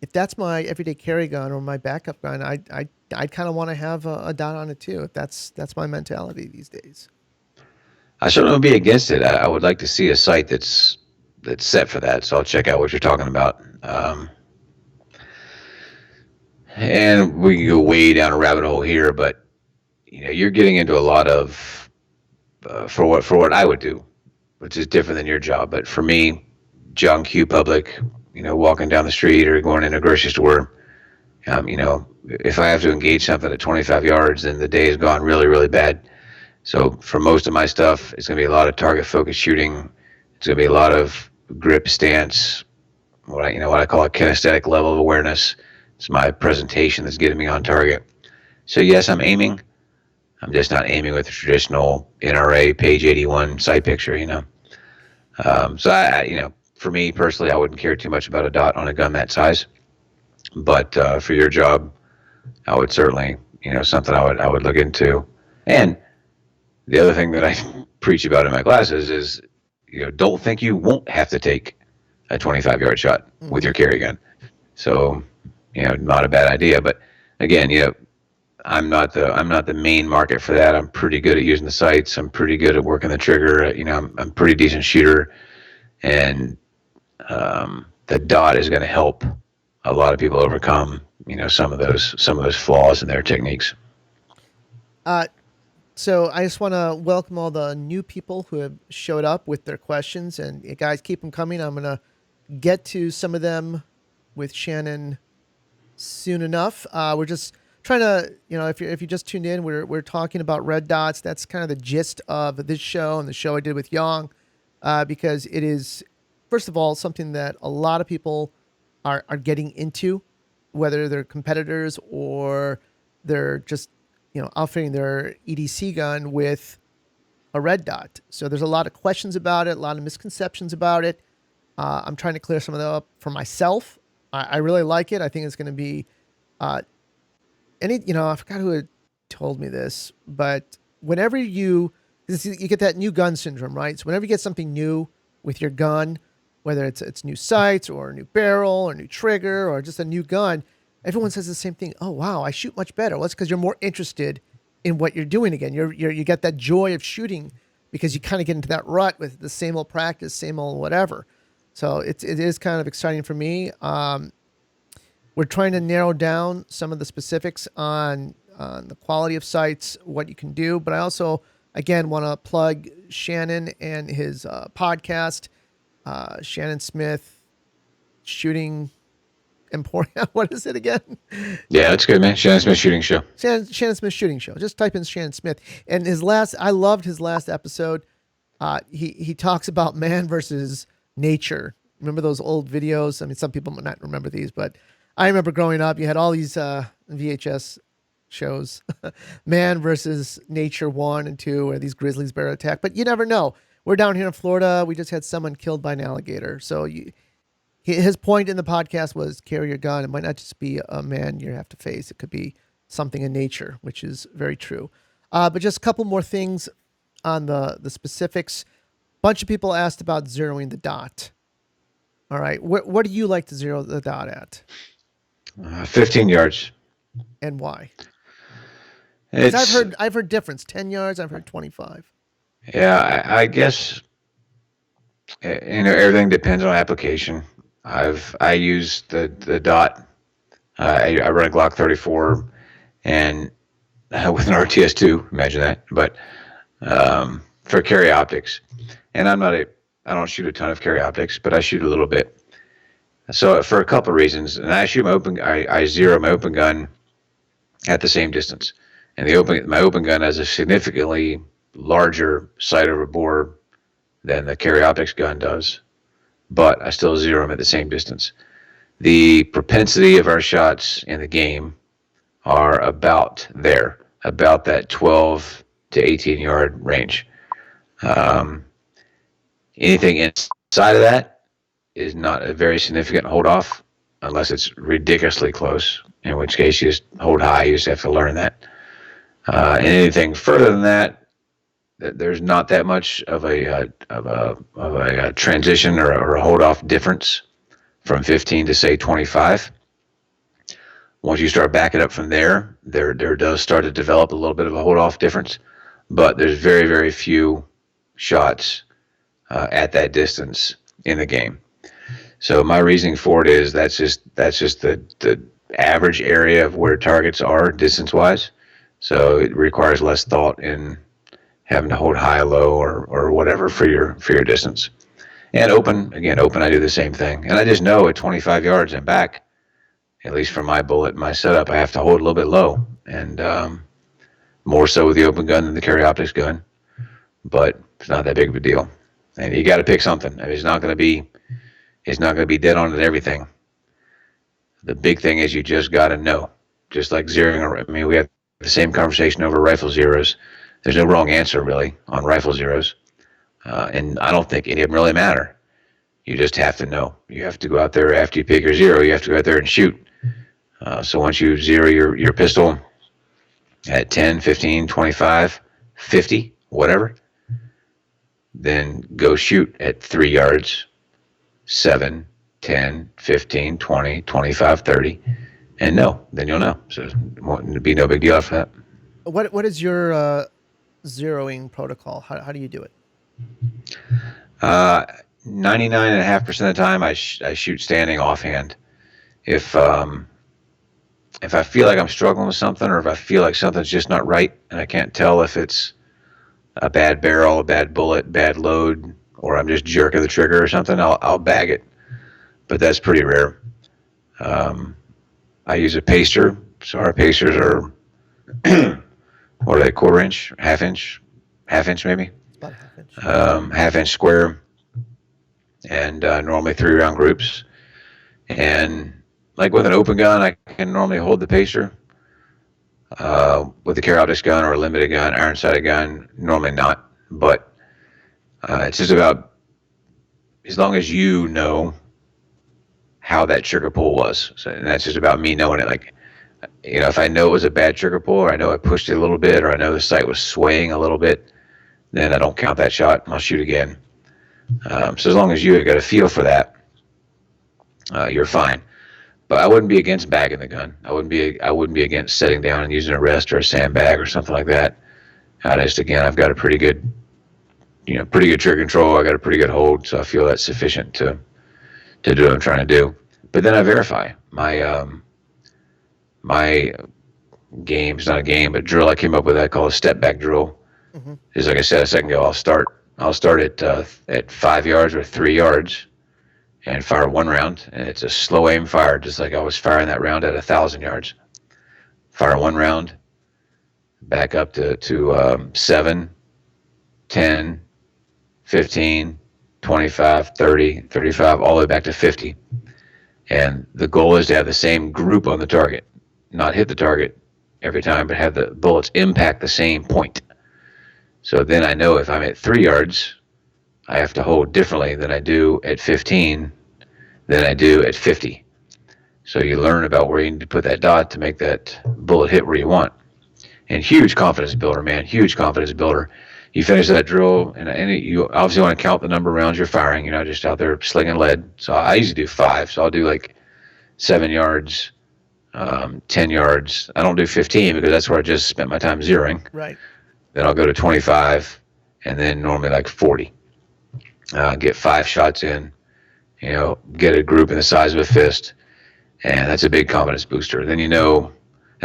If that's my everyday carry gun or my backup gun, I'd kind of want to have a dot on it too. If that's my mentality these days. I certainly would be against it. I would like to see a site that's set for that. So I'll check out what you're talking about. And we can go way down a rabbit hole here, but you're getting into a lot of for what I would do, which is different than your job. But for me, John Q public, walking down the street or going in a grocery store, if I have to engage something at 25 yards, then the day has gone really, really bad. So for most of my stuff, it's going to be a lot of target focused shooting. It's going to be a lot of grip stance, what I call a kinesthetic level of awareness. It's my presentation that's getting me on target. So yes, I'm aiming. I'm just not aiming with the traditional NRA page 81 sight picture. So for me personally, I wouldn't care too much about a dot on a gun that size. But for your job, I would certainly, something I would look into. And the other thing that I preach about in my classes is, don't think you won't have to take a 25-yard shot with Mm-hmm. your carry gun. So, not a bad idea. But again, I'm not the main market for that. I'm pretty good at using the sights. I'm pretty good at working the trigger. I'm a pretty decent shooter, and the dot is going to help a lot of people overcome some of those flaws in their techniques. Uh, so I just want to welcome all the new people who have showed up with their questions, and guys, keep them coming. I'm gonna get to some of them with Shannon soon enough. We're just trying to, if you just tuned in, we're talking about red dots. That's kind of the gist of this show and the show I did with Yong, because it is, first of all, something that a lot of people are getting into, whether they're competitors or they're just outfitting their EDC gun with a red dot. So there's a lot of questions about it, a lot of misconceptions about it. I'm trying to clear some of that up for myself. I really like it. I think it's going to be uh, I forgot who had told me this, but whenever you get that new gun syndrome, right? So whenever you get something new with your gun, whether it's new sights or a new barrel or new trigger or just a new gun, everyone says the same thing. Oh wow, I shoot much better. Well, it's because you're more interested in what you're doing again. You get that joy of shooting because you kind of get into that rut with the same old practice, same old whatever. So it is kind of exciting for me. We're trying to narrow down some of the specifics on the quality of sights, what you can do. But I also, again, want to plug Shannon and his podcast, Shannon Smith Shooting Emporium. What is it again? Yeah, that's good, man. Shannon Smith Shooting Show. Shannon Smith Shooting Show. Just type in Shannon Smith. And I loved his last episode. He talks about man versus nature. Remember those old videos? I mean, some people might not remember these, but I remember growing up, you had all these VHS shows, man versus nature 1 and 2, where these grizzlies bear attack. But you never know. We're down here in Florida. We just had someone killed by an alligator. So his point in the podcast was carry your gun. It might not just be a man you have to face. It could be something in nature, which is very true. But just a couple more things on the specifics. Bunch of people asked about zeroing the dot. All right. What do you like to zero the dot at, 15 yards. and why? Because It's I've heard difference. 10 yards. I've heard 25. yeah. I guess everything depends on application. I use the dot. I run a Glock 34 and with an RTS2. Imagine that, but for carry optics. And I don't shoot a ton of carry optics, but I shoot a little bit. So for a couple of reasons, and I zero my open gun at the same distance, and my open gun has a significantly larger sight over bore than the carry optics gun does, but I still zero them at the same distance. The propensity of our shots in the game are about that 12 to 18 yard range. Um, Anything inside of that is not a very significant hold off unless it's ridiculously close, in which case you just hold high. You just have to learn that. And anything further than that, there's not that much of a transition or a hold off difference from 15 to say 25. Once you start backing up from there does start to develop a little bit of a hold off difference, but there's very, very few shots at that distance in the game. So my reasoning for it is that's just the average area of where targets are distance wise. So it requires less thought in having to hold high, low, or whatever for your distance. And open I do the same thing. And I just know at 25 yards and back, at least for my bullet, my setup, I have to hold a little bit low, and more so with the open gun than the carry optics gun. But it's not that big of a deal. And you got to pick something. I mean, it's not going to be dead on at everything. The big thing is you just got to know. Just like zeroing. I mean, we had the same conversation over rifle zeros. There's no wrong answer really on rifle zeros, and I don't think any of them really matter. You just have to know. You have to go out there after you pick your zero. You have to go out there and shoot. So once you zero your pistol at 10, 15, 25, 50, whatever, then go shoot at 3 yards, 7, 10, 15, 20, 25, 30, and know. Then you'll know. So it won't be no big deal after that. What is your zeroing protocol? How do you do it? 99.5% of the time, I shoot standing offhand. If I feel like I'm struggling with something, or if I feel like something's just not right, and I can't tell if it's a bad barrel, a bad bullet, bad load, or I'm just jerking the trigger or something, I'll bag it. But that's pretty rare. I use a pacer, so our pacers are what are they, quarter inch, half inch maybe, About a half inch. half inch square, and normally 3-round groups. And like with an open gun, I can normally hold the pacer. With a carry optics gun or a limited gun, iron sighted gun, normally not. But it's just about, as long as you know how that trigger pull was. So, and that's just about me knowing it. Like, if I know it was a bad trigger pull, or I know I pushed it a little bit, or I know the sight was swaying a little bit, then I don't count that shot. I'll shoot again. So as long as you got a feel for that, you're fine. But I wouldn't be against bagging the gun. I wouldn't be against setting down and using a rest or a sandbag or something like that. I've got a pretty good trigger control. I got a pretty good hold, so I feel that's sufficient to do what I'm trying to do. But then I verify my game. It's not a game, but drill I came up with that called a step back drill. Mm-hmm. Is like I said a second ago. I'll start at 5 yards or 3 yards, and fire one round, and it's a slow aim fire, just like I was firing that round at 1,000 yards. Fire one round, back up to 7, 10, 15, 25, 30, 35, all the way back to 50. And the goal is to have the same group on the target, not hit the target every time, but have the bullets impact the same point. So then I know if I'm at 3 yards, I have to hold differently than I do at 15 than I do at 50. So you learn about where you need to put that dot to make that bullet hit where you want. And huge confidence builder, man, huge confidence builder. You finish that drill, and you obviously want to count the number of rounds you're firing. You're not just out there slinging lead. So I usually do 5. So I'll do like 7 yards, 10 yards. I don't do 15 because that's where I just spent my time zeroing. Right. Then I'll go to 25, and then normally like 40. Get 5 shots in, get a group in the size of a fist, and that's a big confidence booster. Then and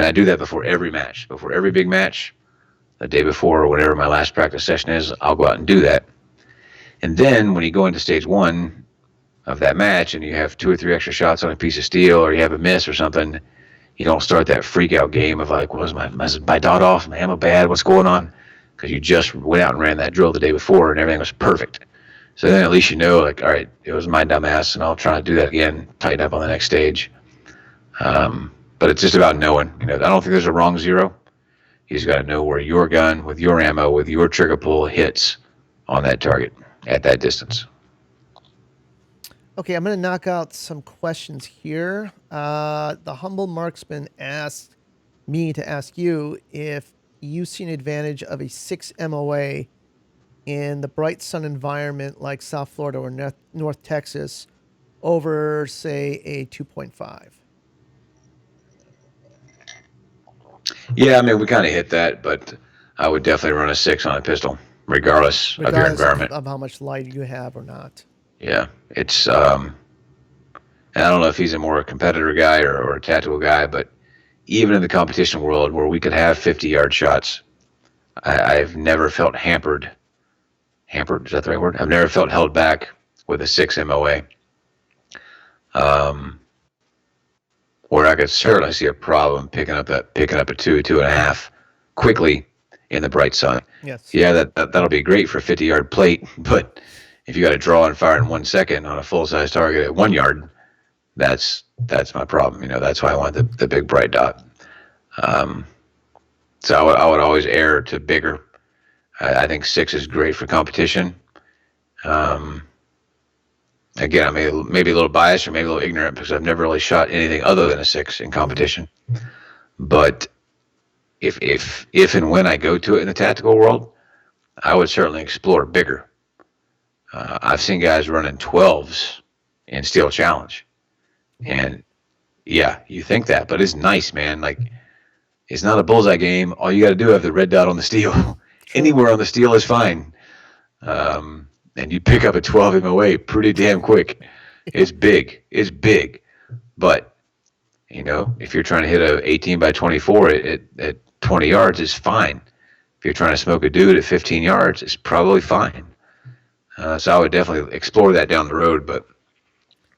I do that before every match, before every big match, the day before or whatever my last practice session is, I'll go out and do that. And then when you go into stage 1 of that match and you have 2 or 3 extra shots on a piece of steel, or you have a miss or something, you don't start that freak out game of like, was my dot off? My ammo bad? What's going on? Because you just went out and ran that drill the day before and everything was perfect. So then at least like, all right, it was my dumb ass, and I'll try to do that again, tighten up on the next stage. But it's just about knowing. I don't think there's a wrong zero. You just got to know where your gun, with your ammo, with your trigger pull hits on that target at that distance. Okay, I'm going to knock out some questions here. The Humble Marksman asked me to ask you if you see an advantage of a 6 MOA in the bright sun environment like South Florida or North Texas over, say, a 2.5. Yeah, I mean, we kind of hit that, but I would definitely run a 6 on a pistol, regardless of your environment. Of how much light you have or not. Yeah, it's, and I don't know if he's a more competitor guy or a tactical guy, but even in the competition world where we could have 50-yard shots, I've never felt hampered. Hampered, is that the right word? I've never felt held back with a 6 MOA. Where I could certainly see a problem picking up a 2.5 quickly in the bright sun. Yes. Yeah, that'll be great for a 50-yard plate, but if you got to draw and fire in 1 second on a full-size target at 1 yard, that's my problem. That's why I want the big bright dot. So I would always err to bigger. I think 6 is great for competition. Again, I maybe a little biased or maybe a little ignorant because I've never really shot anything other than a 6 in competition. But if and when I go to it in the tactical world, I would certainly explore bigger. I've seen guys running 12s in Steel Challenge. And yeah, you think that, but it's nice, man. Like, it's not a bullseye game. All you got to do is have the red dot on the steel. Anywhere on the steel is fine. And you pick up a 12 MOA pretty damn quick. It's big. It's big. But, if you're trying to hit a 18 by 24 at 20 yards, it's fine. If you're trying to smoke a dude at 15 yards, it's probably fine. So I would definitely explore that down the road, but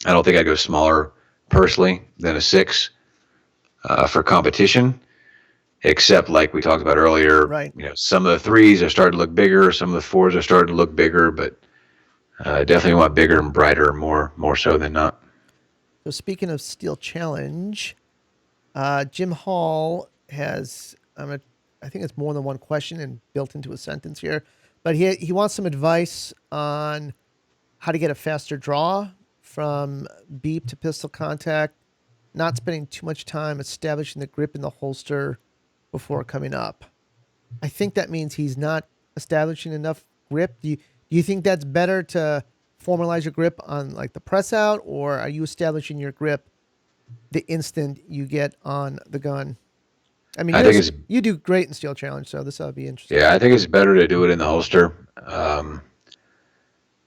I don't think I'd go smaller personally than a 6 for competition, except like we talked about earlier, right. Some of the 3s are starting to look bigger, some of the 4s are starting to look bigger, but I definitely want bigger and brighter more so than not. So speaking of Steel Challenge, Jim Hall has, I think it's more than one question and built into a sentence here, but he wants some advice on how to get a faster draw from beep to pistol contact, not spending too much time establishing the grip in the holster before coming up. I think that means he's not establishing enough grip. Do you think that's better to formalize your grip on like the press out, or are you establishing your grip the instant you get on the gun? I mean, you do great in Steel Challenge, so this will be interesting. Yeah, I think it's better to do it in the holster.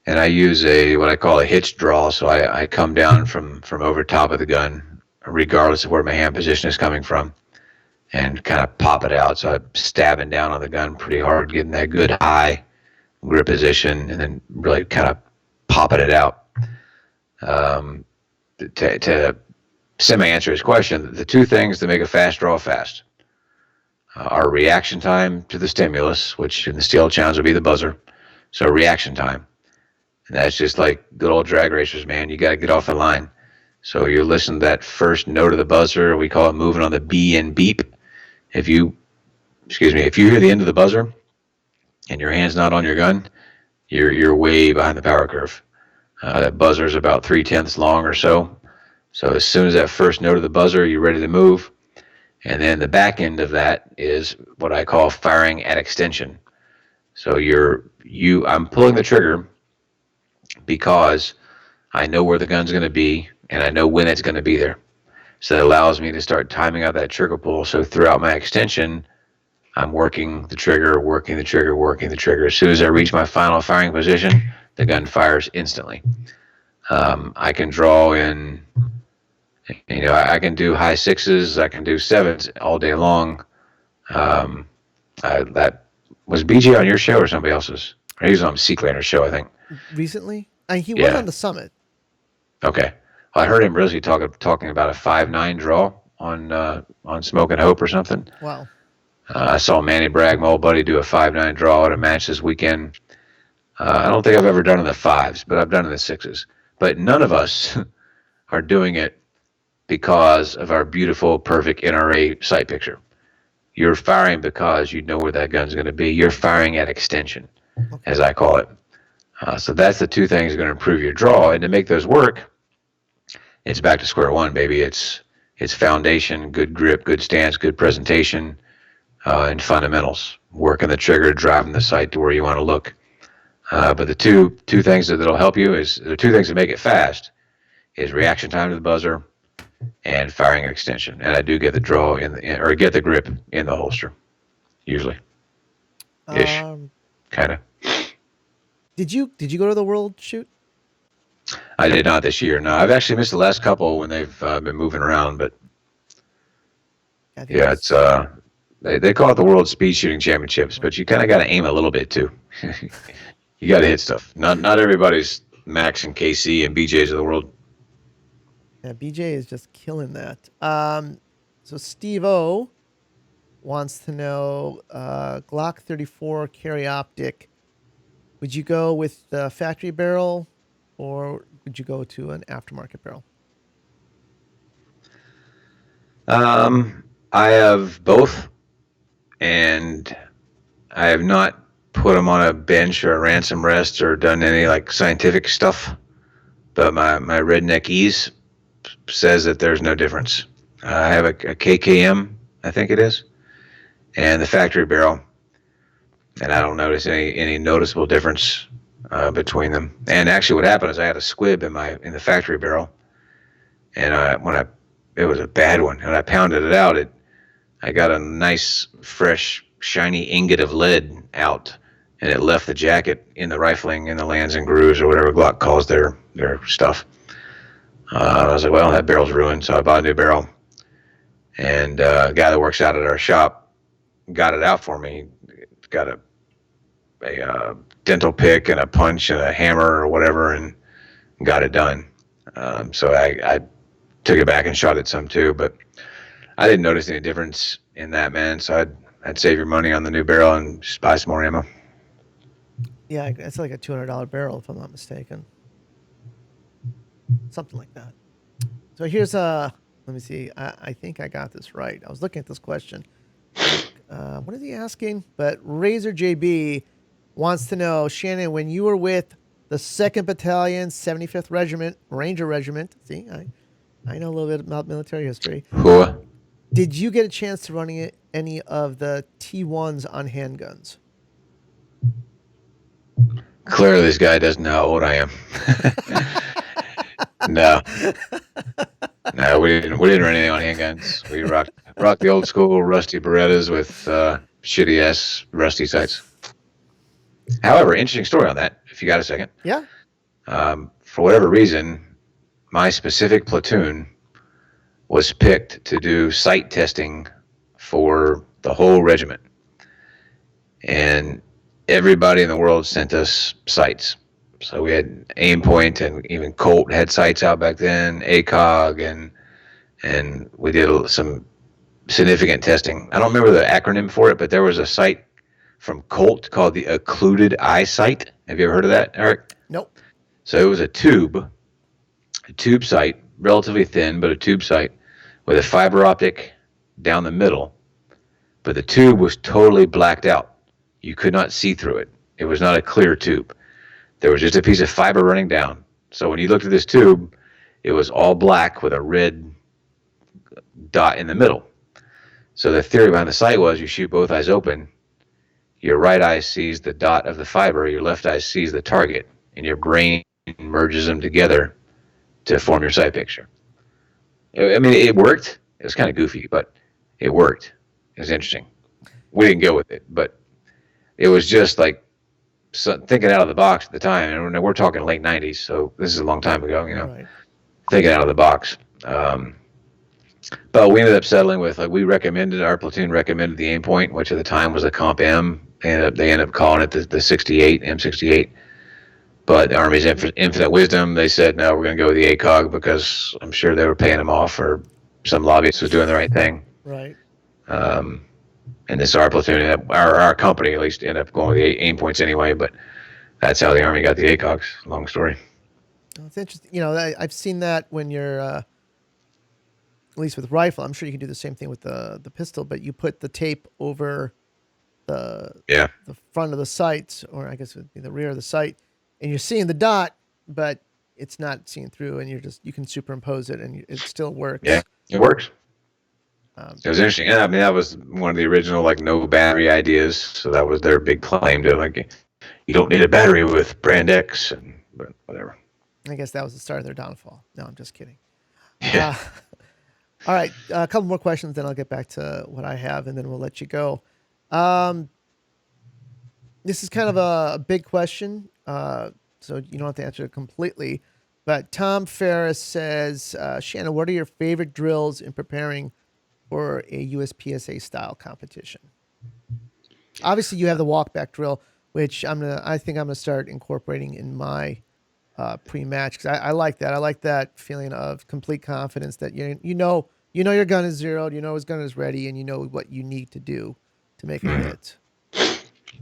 And I use what I call a hitch draw, so I come down from over top of the gun, regardless of where my hand position is coming from, and kind of pop it out. So I'm stabbing down on the gun pretty hard, getting that good high grip position, and then really kind of popping it out. To semi-answer his question, the 2 things that make a fast draw fast are reaction time to the stimulus, which in the Steel Challenge would be the buzzer. So reaction time. And that's just like good old drag racers, man. You got to get off the line. So you're listening to that first note of the buzzer. We call it moving on the B and beep. If you hear the end of the buzzer and your hand's not on your gun, you're way behind the power curve. That buzzer is about 3/10 long or so. So as soon as that first note of the buzzer, you're ready to move. And then the back end of that is what I call firing at extension. So I'm pulling the trigger because I know where the gun's going to be and I know when it's going to be there. So that allows me to start timing out that trigger pull. So throughout my extension, I'm working the trigger, working the trigger, working the trigger. As soon as I reach my final firing position, the gun fires instantly. I can draw in, I can do high sixes, I can do sevens all day long. Um, that was BJ on your show or somebody else's? Or he was on Seaclander's show, I think. Recently, he was Yeah. on the summit. Okay. Well, I heard him really talking about a 5.9 draw on Smoke and Hope or something. Wow. I saw Manny Bragg, my old buddy, do a 5.9 draw at a match this weekend. I don't think I've ever done in the fives, but I've done in the sixes. But none of us are doing it because of our beautiful, perfect NRA sight picture. You're firing because you know where that gun's going to be. You're firing at extension, as I call it. So that's the two things that are going to improve your draw. And to make those work, it's back to square one, baby. It's foundation, good grip, good stance, good presentation, and fundamentals. Working the trigger, driving the sight to where you want to look. But the two things that'll help you is the two things that make it fast is reaction time to the buzzer and firing extension. And I do get the draw or get the grip in the holster, usually. Ish, kind of. Did you go to the World Shoot? I did not this year. No, I've actually missed the last couple when they've been moving around. But yeah, it's they call it the World Speed Shooting Championships, but you kind of got to aim a little bit too. You got to hit stuff. Not everybody's Max and KC and BJs of the world. Yeah, BJ is just killing that. So Steve O wants to know Glock 34 carry optic. Would you go with the factory barrel, or would you go to an aftermarket barrel? I have both, and I have not put them on a bench or a ransom rest or done any like scientific stuff. But my redneck ease says that there's no difference. I have a KKM, I think it is, and the factory barrel, and I don't notice any noticeable difference between them. And actually, what happened is I had a squib in the factory barrel, and it was a bad one. When I pounded it out, I got a nice, fresh, shiny ingot of lead out, and it left the jacket in the rifling in the lands and grooves or whatever Glock calls their stuff. I was like, well, that barrel's ruined, so I bought a new barrel. And a guy that works out at our shop got it out for me. Got a dental pick and a punch and a hammer or whatever, and got it done. So I took it back and shot it some too, but I didn't notice any difference in that, man. So I'd save your money on the new barrel and just buy some more ammo. Yeah, it's like a $200 barrel if I'm not mistaken. Something like that. So here's let me see. I think I got this right. I was looking at this question. What is he asking? But Razor JB wants to know, Shannon, when you were with the 2nd Battalion, 75th Regiment, Ranger Regiment. See, I know a little bit about military history. Cool. Did you get a chance to run any of the T1s on handguns? Clearly, this guy doesn't know how old I am. No, we didn't run anything on handguns. We rocked the old school rusty Berettas with shitty ass rusty sights. However, interesting story on that. If you got a second. Yeah. For whatever reason, my specific platoon was picked to do sight testing for the whole regiment, and everybody in the world sent us sights. So we had aim point, and even Colt had sights out back then, ACOG, and we did some significant testing. I don't remember the acronym for it, but there was a sight from Colt called the occluded eye sight. Have you ever heard of that, Eric? Nope. So it was a tube sight, relatively thin, but a tube sight with a fiber optic down the middle, but the tube was totally blacked out. You could not see through it. It was not a clear tube. There was just a piece of fiber running down. So when you looked at this tube, it was all black with a red dot in the middle. So the theory behind the sight was you shoot both eyes open, your right eye sees the dot of the fiber, your left eye sees the target, and your brain merges them together to form your sight picture. I mean, it worked. It was kind of goofy, but it worked. It was interesting. We didn't go with it, but it was just like thinking out of the box at the time. And we're talking late '90s, so this is a long time ago. Right. Thinking out of the box. But we ended up settling with we recommended, our platoon recommended the aim point, which at the time was a Comp M. They ended up calling it the 68 M68. But the Army's infinite wisdom, they said no, we're going to go with the ACOG because I'm sure they were paying them off, or some lobbyist was doing the right thing. Right. And this our platoon, our company at least, ended up going with the aim points anyway. But that's how the Army got the ACOGs. Long story. It's interesting. I've seen that when you're, at least with rifle. I'm sure you can do the same thing with the pistol, but you put the tape over the front of the sights, or I guess it would be the rear of the sight, and you're seeing the dot, but it's not seen through, and you can superimpose it, and it still works. Yeah, it works. It was interesting. Yeah, I mean, that was one of the original no battery ideas. So that was their big claim to you don't need a battery with Brand X, but whatever. I guess that was the start of their downfall. No, I'm just kidding. Yeah. All right, a couple more questions, then I'll get back to what I have, and then we'll let you go. This is kind of a big question, so you don't have to answer it completely. But Tom Ferris says, Shannon, what are your favorite drills in preparing for a USPSA style competition? Obviously, you have the walkback drill, which I think I'm gonna start incorporating in my pre-match, because I like that. I like that feeling of complete confidence that you know your gun is zeroed, you know his gun is ready, and you know what you need to do to make a hit.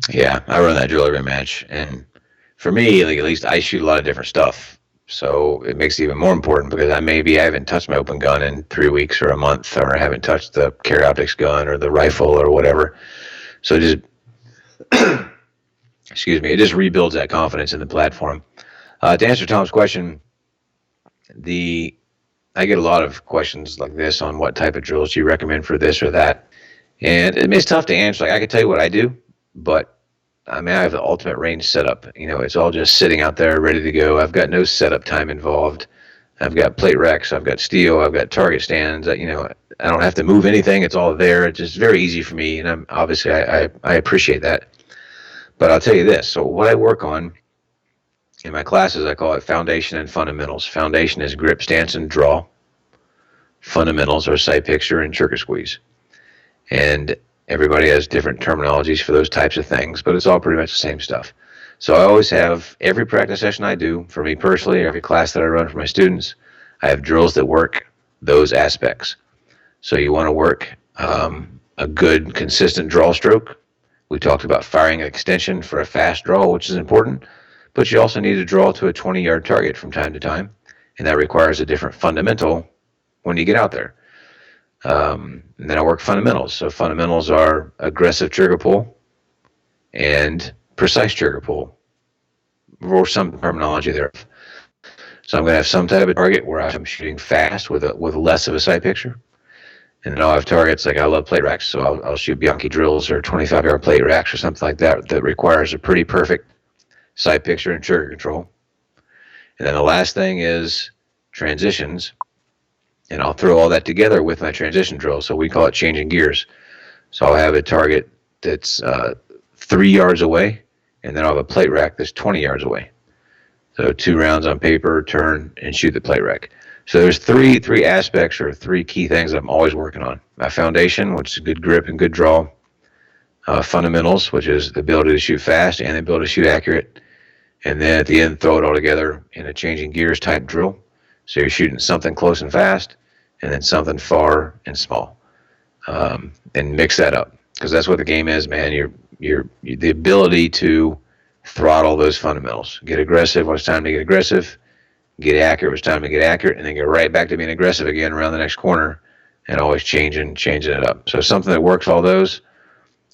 Yeah, I run that drill every match, and for me, at least I shoot a lot of different stuff, so it makes it even more important because I haven't touched my open gun in 3 weeks or a month, or I haven't touched the carry optics gun or the rifle or whatever. So it just excuse me, it just rebuilds that confidence in the platform. To answer Tom's question, I get a lot of questions like this on what type of drills do you recommend for this or that, and it's tough to answer. I can tell you what I do, but I have the ultimate range setup. It's all just sitting out there ready to go. I've got no setup time involved. I've got plate racks. I've got steel. I've got target stands. I don't have to move anything. It's all there. It's just very easy for me, and I appreciate that. But I'll tell you this. So what I work on in my classes, I call it foundation and fundamentals. Foundation is grip, stance, and draw. Fundamentals are sight picture and trigger squeeze. And everybody has different terminologies for those types of things, but it's all pretty much the same stuff. So I always have, every practice session I do, for me personally, every class that I run for my students, I have drills that work those aspects. So you want to work a good, consistent draw stroke. We talked about firing an extension for a fast draw, which is important, but you also need to draw to a 20-yard target from time to time, and that requires a different fundamental when you get out there. And then I work fundamentals. So fundamentals are aggressive trigger pull and precise trigger pull, or some terminology there. So I'm going to have some type of target where I'm shooting fast with less of a sight picture. And then I'll have targets I love plate racks, so I'll shoot Bianchi drills or 25-yard plate racks or something like that requires a pretty perfect sight picture and trigger control. And then the last thing is transitions. And I'll throw all that together with my transition drill. So we call it changing gears. So I'll have a target that's 3 yards away, and then I'll have a plate rack that's 20 yards away. So 2 rounds on paper, turn, and shoot the plate rack. So there's three aspects or 3 key things that I'm always working on. My foundation, which is good grip and good draw. Fundamentals, which is the ability to shoot fast and the ability to shoot accurate. And then at the end, throw it all together in a changing gears type drill. So you're shooting something close and fast, and then something far and small, and mix that up, because that's what the game is, man. You're the ability to throttle those fundamentals, get aggressive when it's time to get aggressive, get accurate when it's time to get accurate, and then get right back to being aggressive again around the next corner, and always changing it up. So something that works all those.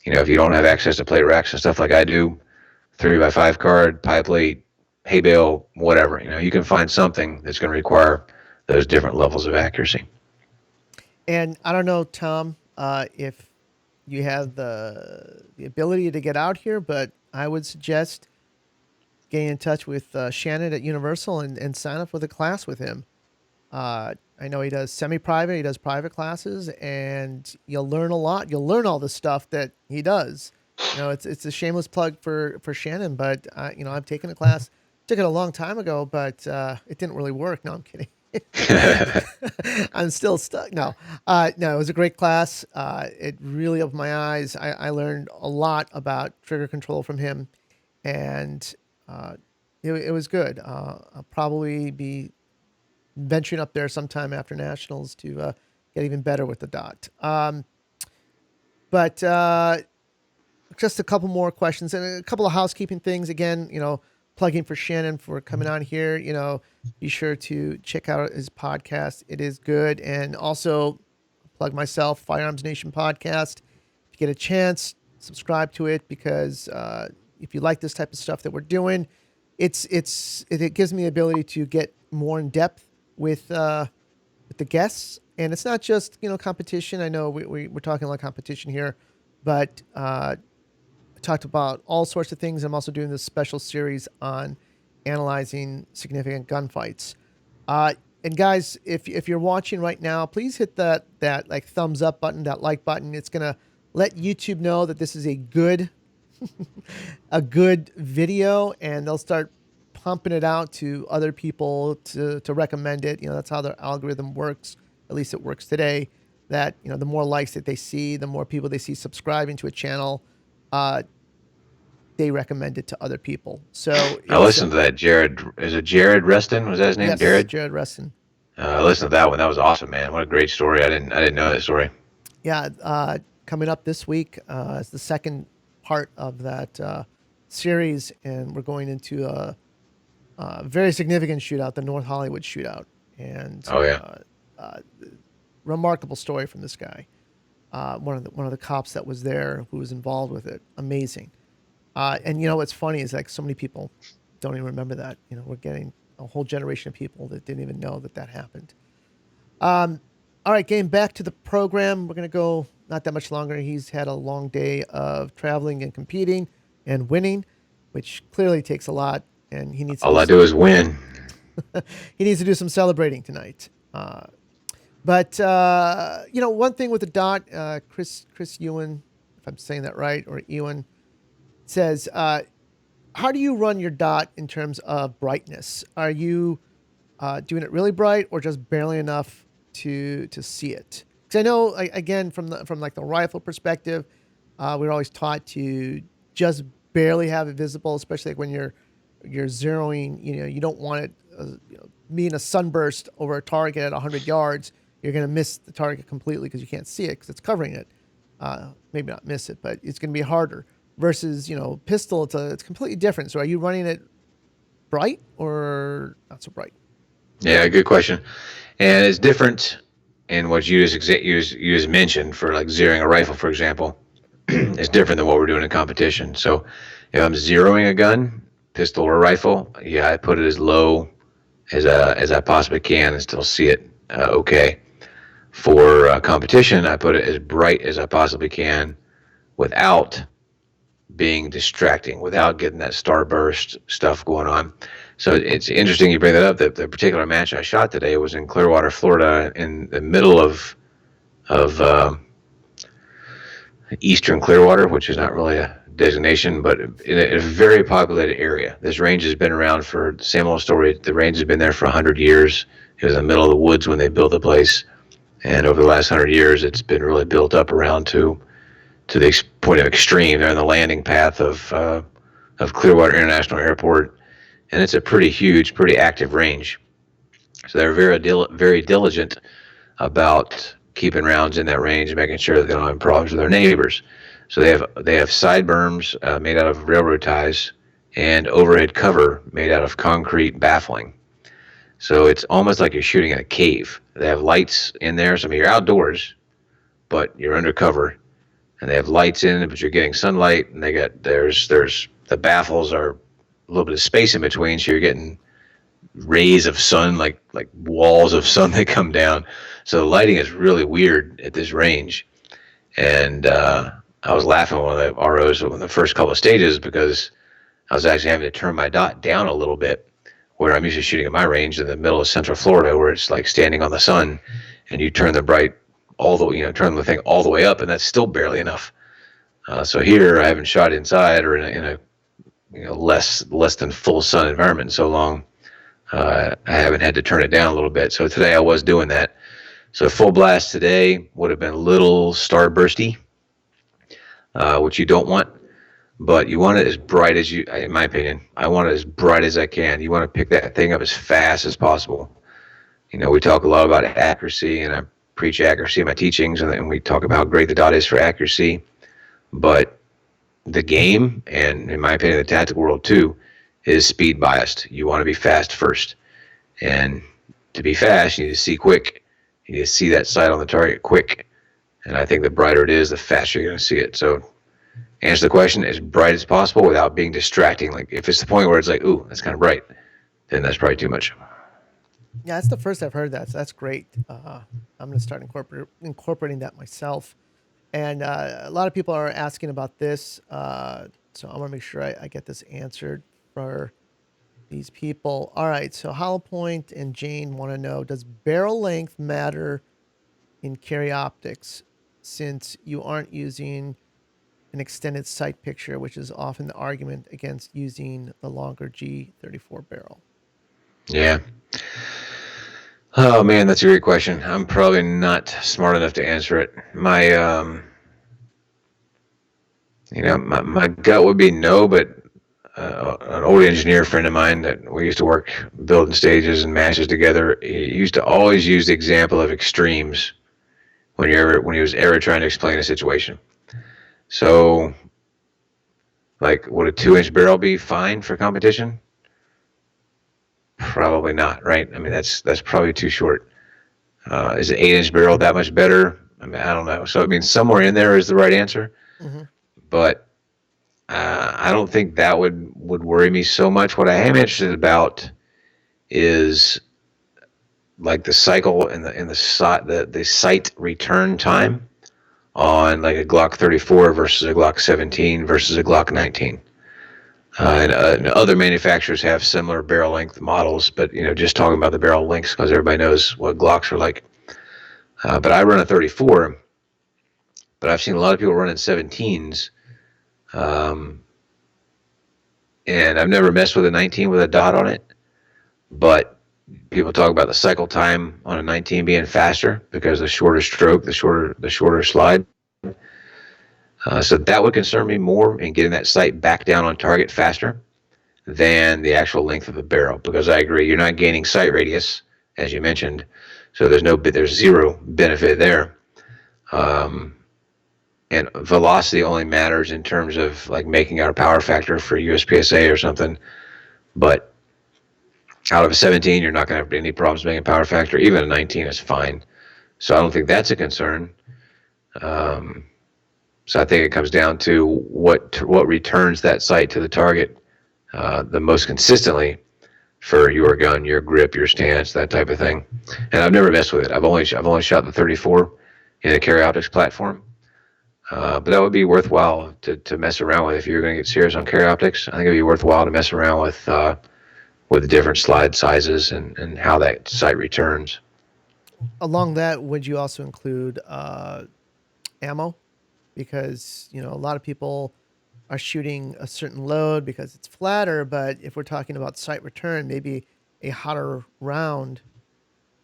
If you don't have access to plate racks and stuff like I do, 3x5 card, pie plate, hay bale, whatever, you can find something that's going to require those different levels of accuracy. And I don't know, Tom, if you have the ability to get out here, but I would suggest getting in touch with Shannon at Universal and sign up for the class with him. I know he does semi-private, he does private classes, and you'll learn a lot. You'll learn all the stuff that he does. It's a shameless plug for Shannon, but I've taken a class, took it a long time ago, but it didn't really work. No, I'm kidding. I'm still stuck. No, it was a great class. It really opened my eyes. I learned a lot about trigger control from him, and it was good. I'll probably be venturing up there sometime after nationals to get even better with the dot. But just a couple more questions and a couple of housekeeping things. Again, plugging for Shannon for coming on here. Be sure to check out his podcast. It is good. And also plug myself, Firearms Nation podcast. If you get a chance, subscribe to it because if you like this type of stuff that we're doing, it gives me the ability to get more in depth with the guests. And it's not just competition. I know we're talking a lot of competition here, but I talked about all sorts of things. I'm also doing this special series on analyzing significant gunfights. And guys, if you're watching right now, please hit that like thumbs up button, that like button. It's gonna let YouTube know that this is a good a good video, and they'll start pumping it out to other people to recommend it. That's how their algorithm works. At least it works today. That the more likes that they see, the more people they see subscribing to a channel, they recommend it to other people. So I listened to that. Jared, is it Jared Reston? Was that his name? Yes, Jared. Jared Reston. I listened to that one. That was awesome, man. What a great story. I didn't know that story. Yeah, coming up this week is the second part of that series, and we're going into a very significant shootout, the North Hollywood shootout, and Oh yeah. Remarkable story from this guy. One of the cops that was there who was involved with it. Amazing. And what's funny is like so many people don't even remember that. We're getting a whole generation of people that didn't even know that happened. All right, getting back to the program, we're gonna go not that much longer. He's had a long day of traveling and competing and winning, which clearly takes a lot, and he needs. All I do is win. He needs to do some celebrating tonight. But one thing with the dot, Chris Ewan, if I'm saying that right, or Ewan, says, how do you run your dot in terms of brightness? Are you doing it really bright or just barely enough to see it? Because I know, again, from like the rifle perspective, we're always taught to just barely have it visible, especially like when you're zeroing. You don't want it being a sunburst over a target at 100 yards. You're going to miss the target completely because you can't see it because it's covering it. Maybe not miss it, but it's going to be harder. Versus, pistol, it's completely different. So are you running it bright or not so bright? Yeah, good question. And it's different in what you just mentioned for like zeroing a rifle, for example. It's different than what we're doing in competition. So if I'm zeroing a gun, pistol or rifle, yeah, I put it as low as I possibly can and still see it okay. For competition, I put it as bright as I possibly can without being distracting, without getting that starburst stuff going on. So it's interesting you bring that up. That the particular match I shot today was in Clearwater, Florida, in the middle of eastern Clearwater, which is not really a designation, but in a very populated area. This range has been around for the same old story. The range has been there for 100 years. It was in the middle of the woods when they built the place, and over the last 100 years, it's been really built up around to the point of extreme. They're in the landing path of Clearwater International Airport, and it's a pretty huge, pretty active range. So they're very diligent about keeping rounds in that range and making sure that they don't have problems with their neighbors. So they have side berms made out of railroad ties and overhead cover made out of concrete baffling. So it's almost like you're shooting in a cave. They have lights in there. So I mean, you're outdoors, but you're undercover, and they have lights in, but you're getting sunlight. And there's the baffles are a little bit of space in between, so you're getting rays of sun, like walls of sun that come down. So the lighting is really weird at this range, and I was laughing at one of the ROs in the first couple of stages because I was actually having to turn my dot down a little bit, where I'm usually shooting at my range in the middle of Central Florida, where it's like standing on the sun, and you turn the bright all the turn the thing all the way up, and that's still barely enough. So here I haven't shot inside or in a less than full sun environment in so long. I haven't had to turn it down a little bit. So today I was doing that. So full blast today would have been a little starbursty, which you don't want. But you want it as bright as in my opinion, I want it as bright as I can. You want to pick that thing up as fast as possible. We talk a lot about accuracy, and I preach accuracy in my teachings, and we talk about how great the dot is for accuracy. But the game, and in my opinion, the tactical world too, is speed biased. You want to be fast first. And to be fast, you need to see quick. You need to see that sight on the target quick. And I think the brighter it is, the faster you're going to see it. So answer the question as bright as possible without being distracting. Like if it's the point where it's like, ooh, that's kind of bright, then that's probably too much. Yeah, that's the first I've heard that. So that's great. I'm going to start incorporating that myself. And a lot of people are asking about this. So I want to make sure I get this answered for these people. All right. So Hollow Point and Jane want to know, does barrel length matter in carry optics since you aren't using an extended sight picture, which is often the argument against using the longer G34 barrel? Yeah. Oh man, that's a great question. I'm probably not smart enough to answer it. My gut would be no, but an old engineer friend of mine that we used to work building stages and matches together, he used to always use the example of extremes when he was ever trying to explain a situation. So, like, would a 2-inch barrel be fine for competition? Probably not, right? I mean, that's probably too short. Is an 8-inch barrel that much better? I mean, I don't know. So, I mean, somewhere in there is the right answer, but I don't think that would worry me so much. What I am interested about is like the cycle and the sight return time on like a Glock 34 versus a Glock 17 versus a Glock 19. And other manufacturers have similar barrel length models, but just talking about the barrel lengths because everybody knows what Glocks are like. But I run a 34, but I've seen a lot of people running 17s, and I've never messed with a 19 with a dot on it. But people talk about the cycle time on a 19 being faster because the shorter stroke, the shorter slide. So that would concern me more in getting that sight back down on target faster than the actual length of the barrel. Because I agree, you're not gaining sight radius, as you mentioned, so there's zero benefit there. And velocity only matters in terms of like making our power factor for USPSA or something. But out of a 17, you're not going to have any problems making power factor. Even a 19 is fine. So I don't think that's a concern. So I think it comes down to what returns that sight to the target the most consistently for your gun, your grip, your stance, that type of thing. And I've never messed with it. I've only shot the 34 in the carry optics platform. But that would be worthwhile to mess around with if you're going to get serious on carry optics. I think it'd be worthwhile to mess around with the different slide sizes and how that sight returns. Along that, would you also include ammo? Because a lot of people are shooting a certain load because it's flatter, but if we're talking about sight return, maybe a hotter round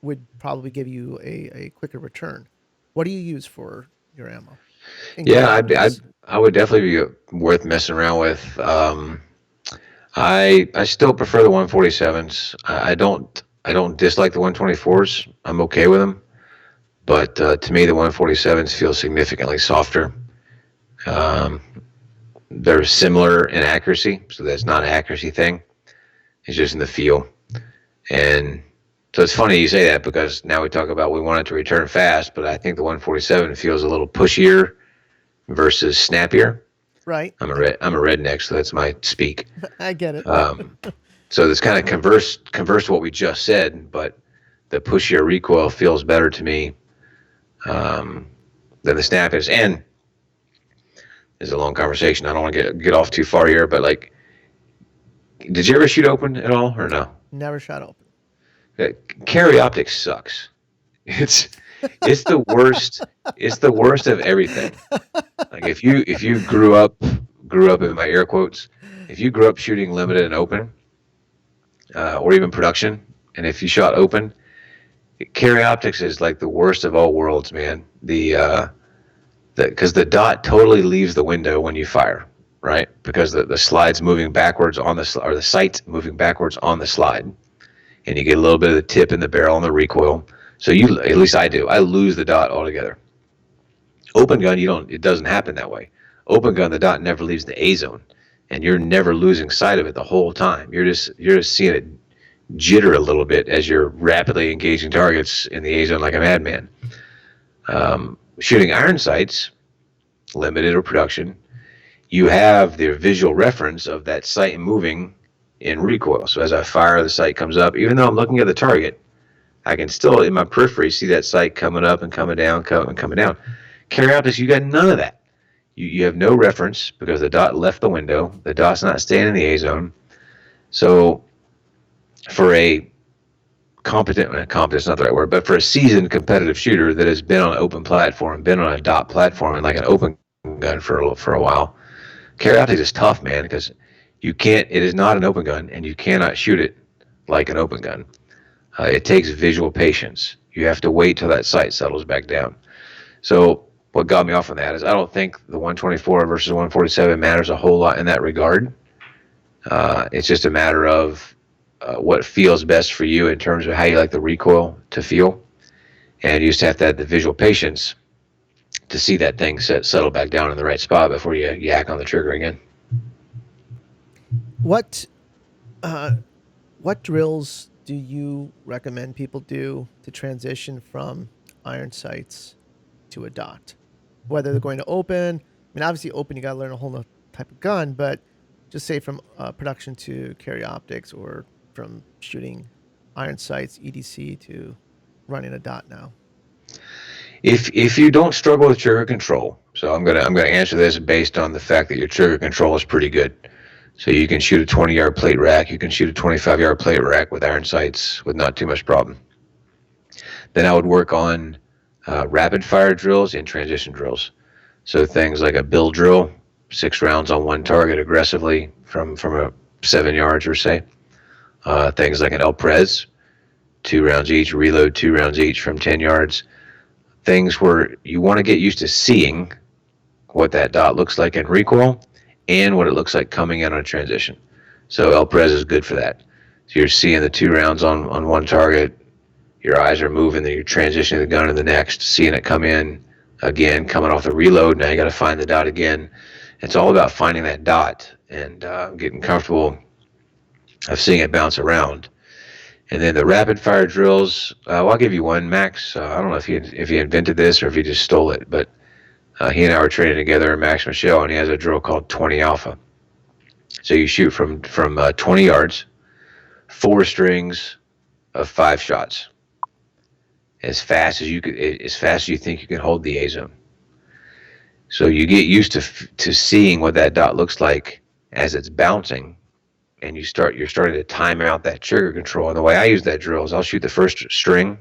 would probably give you a quicker return. What do you use for your ammo? Yeah, I would definitely be worth messing around with. I still prefer the 147s. I don't dislike the 124s. I'm okay with them, but to me the 147s feel significantly softer. They're similar in accuracy, so that's not an accuracy thing. It's just in the feel. And so it's funny you say that because now we talk about we want it to return fast, but I think the 147 feels a little pushier versus snappier. Right. I'm a redneck, so that's my speak. I get it. So this kind of converse to what we just said, but the pushier recoil feels better to me than the snap is. And is a long conversation. I don't want to get off too far here, but like, did you ever shoot open at all or no? Never shot open. Uh, Carry optics sucks. It's it's the worst. It's the worst of everything. Like if you grew up in my air quotes, if you grew up shooting limited and open, or even production, and if you shot open, carry optics is like the worst of all worlds, man. Because the dot totally leaves the window when you fire, right? Because the slide's moving backwards on or the sight's moving backwards on the slide, and you get a little bit of the tip in the barrel and the recoil. So at least I do. I lose the dot altogether. Open gun, you don't. It doesn't happen that way. Open gun, the dot never leaves the A zone, and you're never losing sight of it the whole time. You're just seeing it jitter a little bit as you're rapidly engaging targets in the A zone like a madman. Shooting iron sights, limited or production, you have the visual reference of that sight moving in recoil. So as I fire, the sight comes up. Even though I'm looking at the target, I can still, in my periphery, see that sight coming up and coming down, coming down. Carry optics, you got none of that. You have no reference because the dot left the window. The dot's not staying in the A zone. So for a competent's not the right word, but for a seasoned competitive shooter that has been on an open platform, been on a dot platform, and like an open gun for a while, carry optics is tough, man, because you can't. It is not an open gun, and you cannot shoot it like an open gun. It takes visual patience. You have to wait till that sight settles back down. So what got me off on that is I don't think the 124 versus 147 matters a whole lot in that regard. It's just a matter of what feels best for you in terms of how you like the recoil to feel. And you just have to have the visual patience to see that thing settle back down in the right spot before you yak on the trigger again. What what drills do you recommend people do to transition from iron sights to a dot? Whether they're going to open, I mean, obviously open, you got to learn a whole new type of gun, but just say from production to carry optics, or from shooting iron sights EDC to running a dot now. If you don't struggle with trigger control, so I'm gonna answer this based on the fact that your trigger control is pretty good. So you can shoot a 20-yard plate rack, you can shoot a 25-yard plate rack with iron sights with not too much problem. Then I would work on rapid fire drills and transition drills. So things like a bill drill, 6 rounds on one target aggressively from a 7 yards or say. Things like an El Prez, 2 rounds each, reload 2 rounds each from 10 yards. Things where you want to get used to seeing what that dot looks like in recoil and what it looks like coming in on a transition. So El Prez is good for that. So you're seeing the 2 rounds on one target, your eyes are moving, then you're transitioning the gun to the next, seeing it come in again, coming off the reload. Now you got to find the dot again. It's all about finding that dot and getting comfortable of seeing it bounce around. And then the rapid fire drills, well, I'll give you one, Max. I don't know if he invented this or if he just stole it, but he and I were training together, Max Michelle, and he has a drill called 20 Alpha. So you shoot from 20 yards, 4 strings of 5 shots, as fast as you think you can hold the A zone. So you get used to seeing what that dot looks like as it's bouncing, and you're starting to time out that trigger control. And the way I use that drill is I'll shoot the first string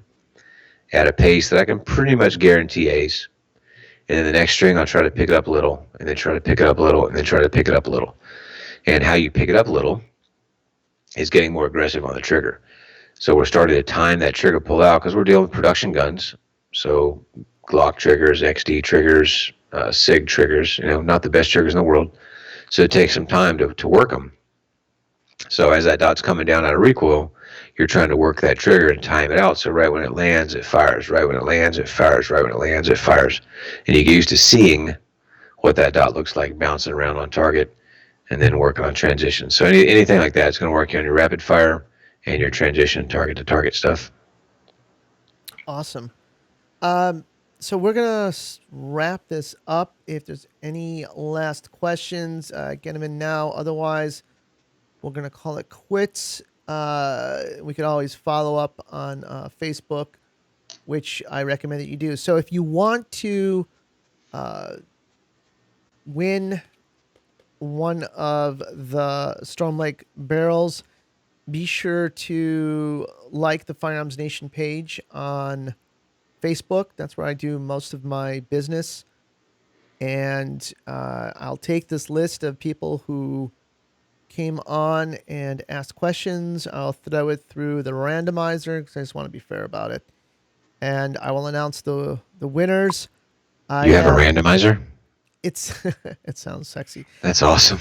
at a pace that I can pretty much guarantee A's. And then the next string, I'll try to pick it up a little, and then try to pick it up a little, and then try to pick it up a little. And how you pick it up a little is getting more aggressive on the trigger. So we're starting to time that trigger pull out because we're dealing with production guns. So Glock triggers, XD triggers, SIG triggers, not the best triggers in the world. So it takes some time to work them. So as that dot's coming down out of recoil, you're trying to work that trigger and time it out. So right when it lands, it fires. Right when it lands, it fires. Right when it lands, it fires. And you get used to seeing what that dot looks like bouncing around on target and then working on transition. So anything like that is going to work you on your rapid fire and your transition target to target stuff. Awesome. So we're gonna wrap this up. If there's any last questions, get them in now. Otherwise, we're gonna call it quits. We could always follow up on Facebook, which I recommend that you do. So if you want to win one of the Storm Lake barrels, be sure to like the Firearms Nation page on Facebook. That's where I do most of my business. And I'll take this list of people who came on and asked questions. I'll throw it through the randomizer because I just want to be fair about it. And I will announce the winners. I You have a have randomizer? it's it sounds sexy. That's awesome.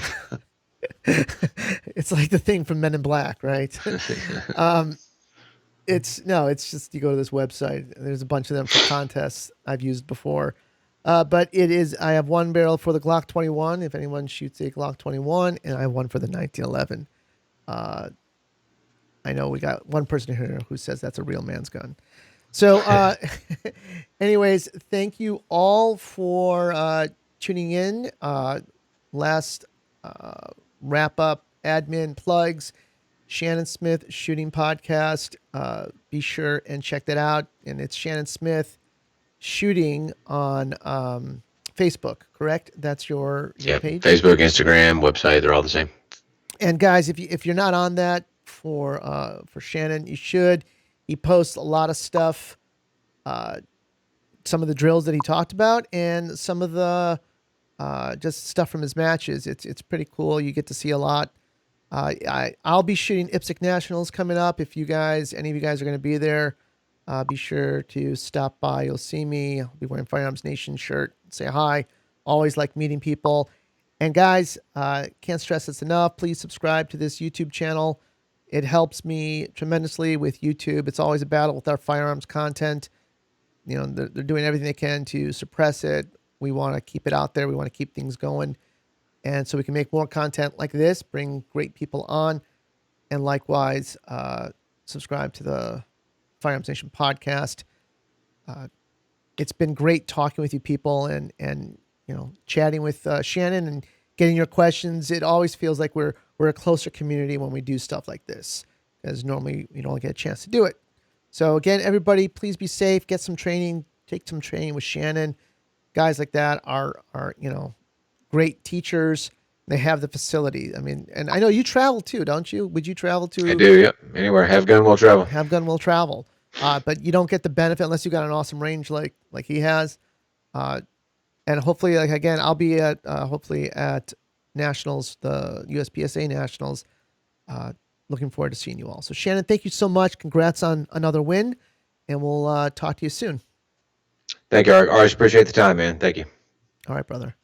It's like the thing from Men in Black, right? It's just you go to this website. There's a bunch of them for contests I've used before. But it is, I have one barrel for the Glock 21, if anyone shoots a Glock 21, and I have one for the 1911. Uh, I know we got one person here who says that's a real man's gun. So, anyways, thank you all for tuning in. Last wrap up admin plugs. Shannon Smith Shooting Podcast. Be sure and check that out. And it's Shannon Smith Shooting on Facebook, correct? That's your Yeah, page. Facebook, Instagram, website, they're all the same. And guys, if you're not on that for Shannon, you should. He posts a lot of stuff, some of the drills that he talked about, and some of the just stuff from his matches. It's pretty cool. You get to see a lot. I'll be shooting IPSC Nationals coming up. If any of you guys are going to be there, be sure to stop by. You'll see me. I'll be wearing Firearms Nation shirt. Say hi. Always like meeting people. And guys, can't stress this enough. Please subscribe to this YouTube channel. It helps me tremendously with YouTube. It's always a battle with our firearms content. You know, they're doing everything they can to suppress it. We want to keep it out there. We want to keep things going. And so we can make more content like this, bring great people on, and likewise, subscribe to the Firearms Nation podcast. It's been great talking with you people and chatting with Shannon and getting your questions. It always feels like we're a closer community when we do stuff like this, because normally we don't get a chance to do it. So again, everybody, please be safe. Get some training. Take some training with Shannon. Guys like that are great teachers. They have the facility. I mean, and I know you travel too, don't you? Would you travel to? I do, yep. Anywhere, have gun, will travel. Have gun will travel. But you don't get the benefit unless you got an awesome range like he has. And hopefully, like again, I'll be at hopefully at Nationals, the USPSA Nationals. Looking forward to seeing you all. So Shannon, thank you so much. Congrats on another win, and we'll talk to you soon. Thank you, Art. Always appreciate the time, man. Thank you. All right, brother.